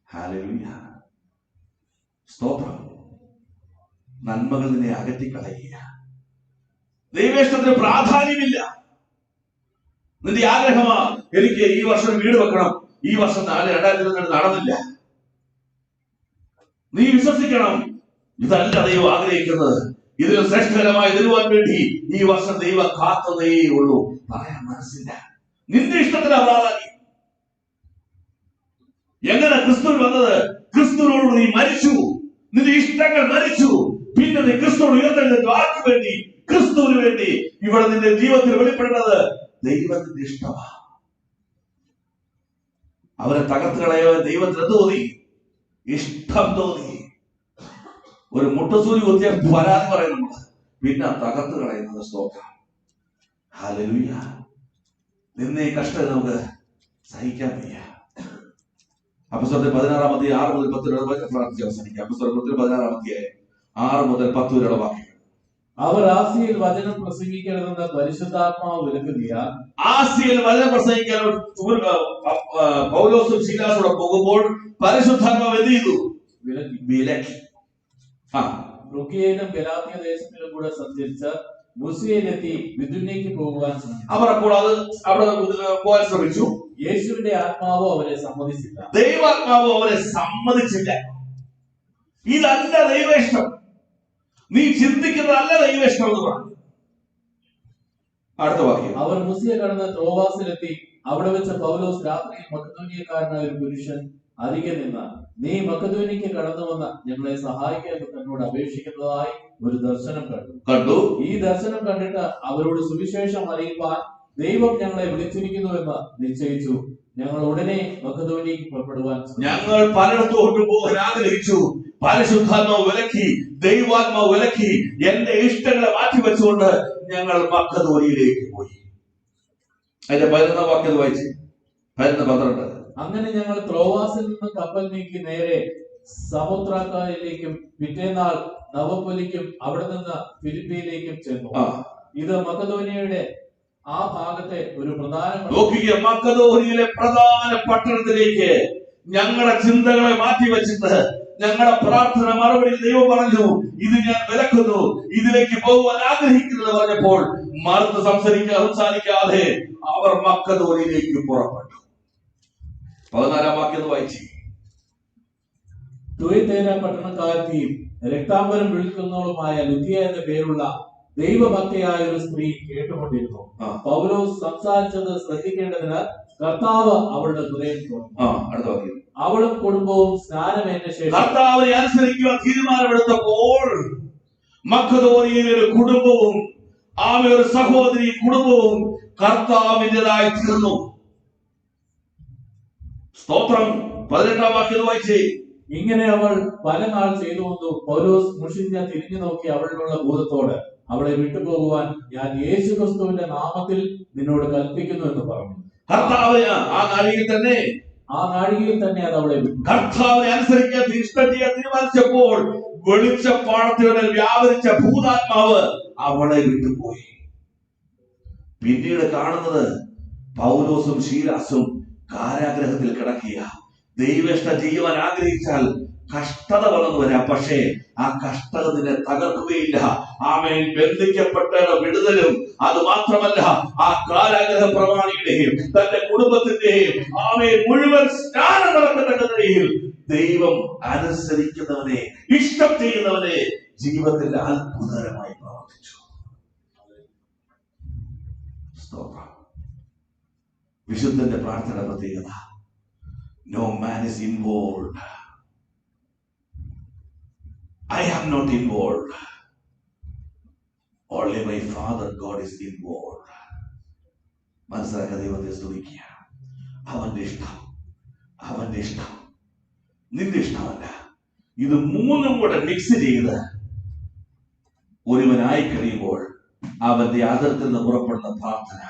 ഹല്ലേലൂയ. സ്തോത്രം. നന്മകൾ നിന്നെ അകറ്റിക്കളയുക. ദൈവേഷ്ടത്തിന് പ്രാധാന്യമില്ല. നിന്റെ ആഗ്രഹമാ, എനിക്ക് ഈ വർഷം വീട് വെക്കണം, ഈ വർഷം 2022 നടന്നില്ല. നീ വിശ്വസിക്കണം, ഇതല്ല ദൈവം ആഗ്രഹിക്കുന്നത്. ഇതിൽ ശ്രേഷ്ഠകരമായി തരുവാൻ വേണ്ടി ഈ വർഷം ദൈവം കാത്തതേ ഉള്ളൂ. പറയാൻ മനസ്സില്ല. നിന്റെ ഇഷ്ടത്തിനാ പ്രാധാന്യം. എങ്ങനെ ക്രിസ്തുവിൽ വന്നത്? ക്രിസ്തുവിനോട് നീ മരിച്ചു, നിന്റെ ഇഷ്ടങ്ങൾ മരിച്ചു, പിന്നെ നീ ക്രിസ്തുവിനോട് ഉയർത്തെഴുന്നേറ്റു. ആർക്ക് വേണ്ടി? ക്രിസ്തുവിന് വേണ്ടി. ഇവിടെ നിന്റെ ജീവിതത്തിൽ വെളിപ്പെടുന്നത് ദൈവത്തിന്റെ ഇഷ്ടമാണ്. അവരെ തകർത്ത് കളയാൻ ദൈവത്തിന് എന്ത് തോന്നി? ഇഷ്ടം തോന്നി. ഒരു മുട്ടസൂരി കുത്തിയ പരാതി പറയുന്നത്, പിന്നെ തകർത്ത് കളയുന്നത്. സ്തോത്രം. ഹല്ലേലൂയ. നിന്നെ കഷ്ടം നമുക്ക് സഹിക്കാൻ വയ്യ. അപ്പോസ്തലർ 16-ാം അധ്യായം 6 മുതൽ 10 വരെ പ്രാർത്ഥിച്ച് അവസാനിക്കാം. അപ്പോസ്തലർ 16-ാം അധ്യായം 6 മുതൽ 10 വരെയുള്ള വാക്യങ്ങൾ. അവർ ആസിയയിൽ വചനം പ്രസംഗിക്കണമെന്ന് പരിശുദ്ധാത്മാവ് വിലക്കുകയാൽ ആസിയയിൽ വചനം പ്രസംഗിക്കാൻ പൗലോസും ശീലാസോടെ പോകുമ്പോൾ പരിശുദ്ധാത്മാവ് എന്ത് ചെയ്തു? വിലക്കി. റുക്കിയയിലും ഗലാത്യ ദേശത്തിലും കൂടെ സഞ്ചരിച്ച മുസിയയിലെത്തി ബിഥുന്യയ്ക്ക് പോകുവാൻ ശ്രമിച്ചു. അവർ അപ്പോൾ അത് അവിടെ പോകാൻ ശ്രമിച്ചു. യേശുവിന്റെ ആത്മാവോ അവരെ സമ്മതിച്ചില്ല. ദൈവാത്മാവോ അവരെ സമ്മതിച്ചില്ല. ഇതല്ല ദൈവേഷ്ടം, നീ ചിന്തിക്കുന്നതല്ല ദൈവേഷ്ടം എന്ന് പറഞ്ഞു. അടുത്ത വാക്യം. അവർ മുസിയ കടന്ന് ത്രോവാസിലെത്തി. അവിടെ വെച്ച് പൗലോസ് രാത്രിയിൽ മക്കദോനിയക്കാരനായ ഒരു പുരുഷൻ അരികെ നിന്ന്, നീ മക്കദോനിയയ്ക്ക് കടന്നു വന്ന ഞങ്ങളെ സഹായിക്കാൻ തന്നോട് അപേക്ഷിക്കുന്നതായി ഒരു ദർശനം കണ്ടു. ഈ ദർശനം കണ്ടിട്ട് അവരോട് സുവിശേഷം അറിയിപ്പാൻ ദൈവം ഞങ്ങളെ വിളിച്ചിരിക്കുന്നുവെന്ന് നിശ്ചയിച്ചു. ഞങ്ങൾ ഉടനെ മക്കദോനിയയ്ക്ക് പുറപ്പെടുവാൻ ഞങ്ങൾ പലയിടത്തോട്ട് പോകാൻ ആഗ്രഹിച്ചു. പരിശുദ്ധാത്മാവ് വിലക്കി, ദൈവാത്മാവ് വിലക്കി. എന്റെ ഇഷ്ടങ്ങളെ മാറ്റിവെച്ചുകൊണ്ട് ഞങ്ങൾ മക്കദോനിയയിലേക്ക് പോയി. അതിന്റെ 11 വാക്യം വായിച്ച് 12. അങ്ങനെ ഞങ്ങൾ ത്രോവാസിൽ നിന്ന് കപ്പൽ നീക്കി നേരെ സമുദ്രാക്കാരിലേക്കും പിറ്റേന്നാൾ നവപ്പൊലിക്കും അവിടെ നിന്ന് ഫിലിപ്പിയിലേക്കും ചെന്നു. ഇത് മക്കദോനിയയുടെ ആ ഭാഗത്തെ ഒരു പ്രധാന മക്കദോനിയയിലെ പ്രധാന പട്ടണത്തിലേക്ക് ഞങ്ങളുടെ ചിന്തകളെ മാറ്റിവെച്ചിട്ട് ഞങ്ങളുടെ പ്രാർത്ഥന മറുപടി ദൈവം പറഞ്ഞു, ഇത് ഞാൻ വിലക്കുന്നു, ഇതിലേക്ക് പോകുവാൻ ആഗ്രഹിക്കുന്നത് പറഞ്ഞപ്പോൾ മറുത്ത് സംസാരിക്കാതെ അവർ മക്കദോനിയയിലേക്ക് പുറപ്പെട്ടു. 14 വാക്യം വായിച്ചു. തുയതേര പട്ടണക്കാരത്തിയും രക്താംബരം വിളിക്കുന്നവളുമായ ലുദിയ എന്ന പേരുള്ള ദൈവഭക്തയായ ഒരു സ്ത്രീ കേട്ടുകൊണ്ടിരുന്നു. പൗലോസ് സംസാരിച്ചത് ശ്രദ്ധിക്കേണ്ടതിന് കർത്താവ് അവളുടെ ഹൃദയം തുറന്നു. അവളും കുടുംബവും സ്നാനമേറ്റ ശേഷം കർത്താവിനെ അനുസരിക്കുവാൻ തീരുമാനമെടുത്തപ്പോൾ മക്കദോനിയയിലെ ഒരു കുടുംബവും ഒരു സഹോദരി കുടുംബവും കർത്താവിൻ്റെതായി തീർന്നു. സ്തോത്രം. 18 വാക്യം വായിച്ചേ. ഇങ്ങനെ അവൾ പല നാൾ ചെയ്തു വന്നു. പൗലോസ് മുഷിഞ്ഞ തിരിഞ്ഞു നോക്കി അവളിലുള്ള ഭൂതത്തോട്, അവളെ വിട്ടുപോകുവാൻ ഞാൻ യേശുക്രിസ്തുവിന്റെ നാമത്തിൽ നിന്നോട് കൽപ്പിക്കുന്നു എന്ന് പറഞ്ഞു. കർത്താവിന് ആ നാഴികയിൽ തന്നെ അത് അവളെ വിട്ടു. കർത്താവിനെ അനുസരിക്കാൻ ഇഷ്ടം ചെയ്യാൻ തീരുമാനിച്ചപ്പോൾ വെളിച്ചപ്പാടത്തിലൂടെ വ്യാപരിച്ച ഭൂതാത്മാവ് അവളെ വിട്ടുപോയി. പിന്നീട് കാണുന്നത് പൗലോസും ശീലാസും കാരാഗ്രഹത്തിൽ കിടക്കുക. ദൈവേഷ്ടം ചെയ്യുവാൻ ആഗ്രഹിച്ചാൽ കഷ്ടത വളർന്നു വരാം, പക്ഷേ ആ കഷ്ടത നിന്നെ തകർക്കുകയില്ല. ആമേൻ. ബന്ധിക്കപ്പെട്ട വിടുതലും അത് മാത്രമല്ല, ആ കാരാഗ്രഹ പ്രമാണിയുടെയും തന്റെ കുടുംബത്തിന്റെയും ആമേൻ മുഴുവൻ സ്നാനം നടക്കുന്ന നിലയിൽ ദൈവം അനുസരിക്കുന്നവനെ, ഇഷ്ടം ചെയ്യുന്നവനെ ജീവിതത്തിൽ അത്ഭുതകരമായി പ്രവർത്തിച്ചു. വിശുദ്ധന്റെ പ്രാർത്ഥന പ്രത്യേകത, no man is involved. I am not involved. Only my Father God is involved. മനസ്സിലാക്കുക, ദൈവത്തെ സ്തുതിക്കുക. അവന്റെ ഇഷ്ടം നിന്റെ ഇഷ്ടമല്ല. ഇത് മൂന്നും കൂടെ മിക്സ് ചെയ്ത് ഒരുവനായി കഴിയുമ്പോൾ അവന്റെ ആദരത്തിൽ നിന്ന് പുറപ്പെടുന്ന പ്രാർത്ഥന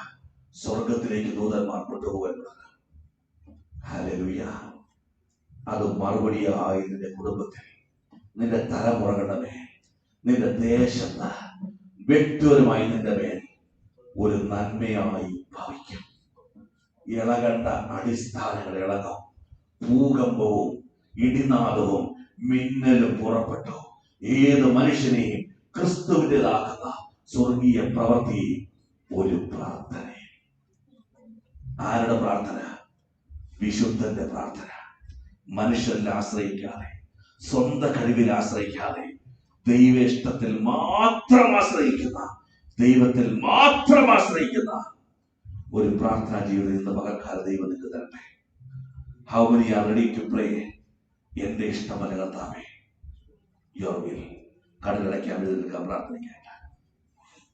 സ്വർഗത്തിലേക്ക് ദൂതന്മാർ കൊണ്ടുപോകുന്നത്. ഹല്ലേലൂയ. അത് മറുപടിയായി നിന്റെ കുടുംബത്തിൽ, നിന്റെ തലമുറകളുടെ മേൽ, നിന്റെ ദേശത്ത്, വ്യക്തിപരമായി നിന്റെ മേൽ ഒരു നന്മയായി ഭവിക്കും. ഇളകണ്ട അടിസ്ഥാനങ്ങൾ ഇളകും. ഭൂകമ്പവും ഇടിനാദവും മിന്നലും പുറപ്പെട്ടു. ഏത് മനുഷ്യനെയും ക്രിസ്തുവിൻ്റെതാക്കുന്ന സ്വർഗീയ പ്രവൃത്തി ഒരു പ്രാർത്ഥന. ആരുടെ പ്രാർത്ഥന? വിശുദ്ധന്റെ പ്രാർത്ഥന. മനുഷ്യരിൽ ആശ്രയിക്കാതെ, സ്വന്തം കഴിവിൽ ആശ്രയിക്കാതെ, ദൈവേഷ്ടത്തിൽ മാത്രം ആശ്രയിക്കുന്ന, ദൈവത്തിൽ മാത്രം ആശ്രയിക്കുന്ന ഒരു പ്രാർത്ഥനാ ജീവിതം ഇന്ന് പകൽക്കാലം ദൈവം നിങ്ങൾക്ക് തരട്ടെ. How many are ready to pray? എന്റെ ഇഷ്ടമല്ല കർത്താവേ, യുവർ വിൽ. കടലടയ്ക്കാൻ പ്രാർത്ഥിക്കാൻ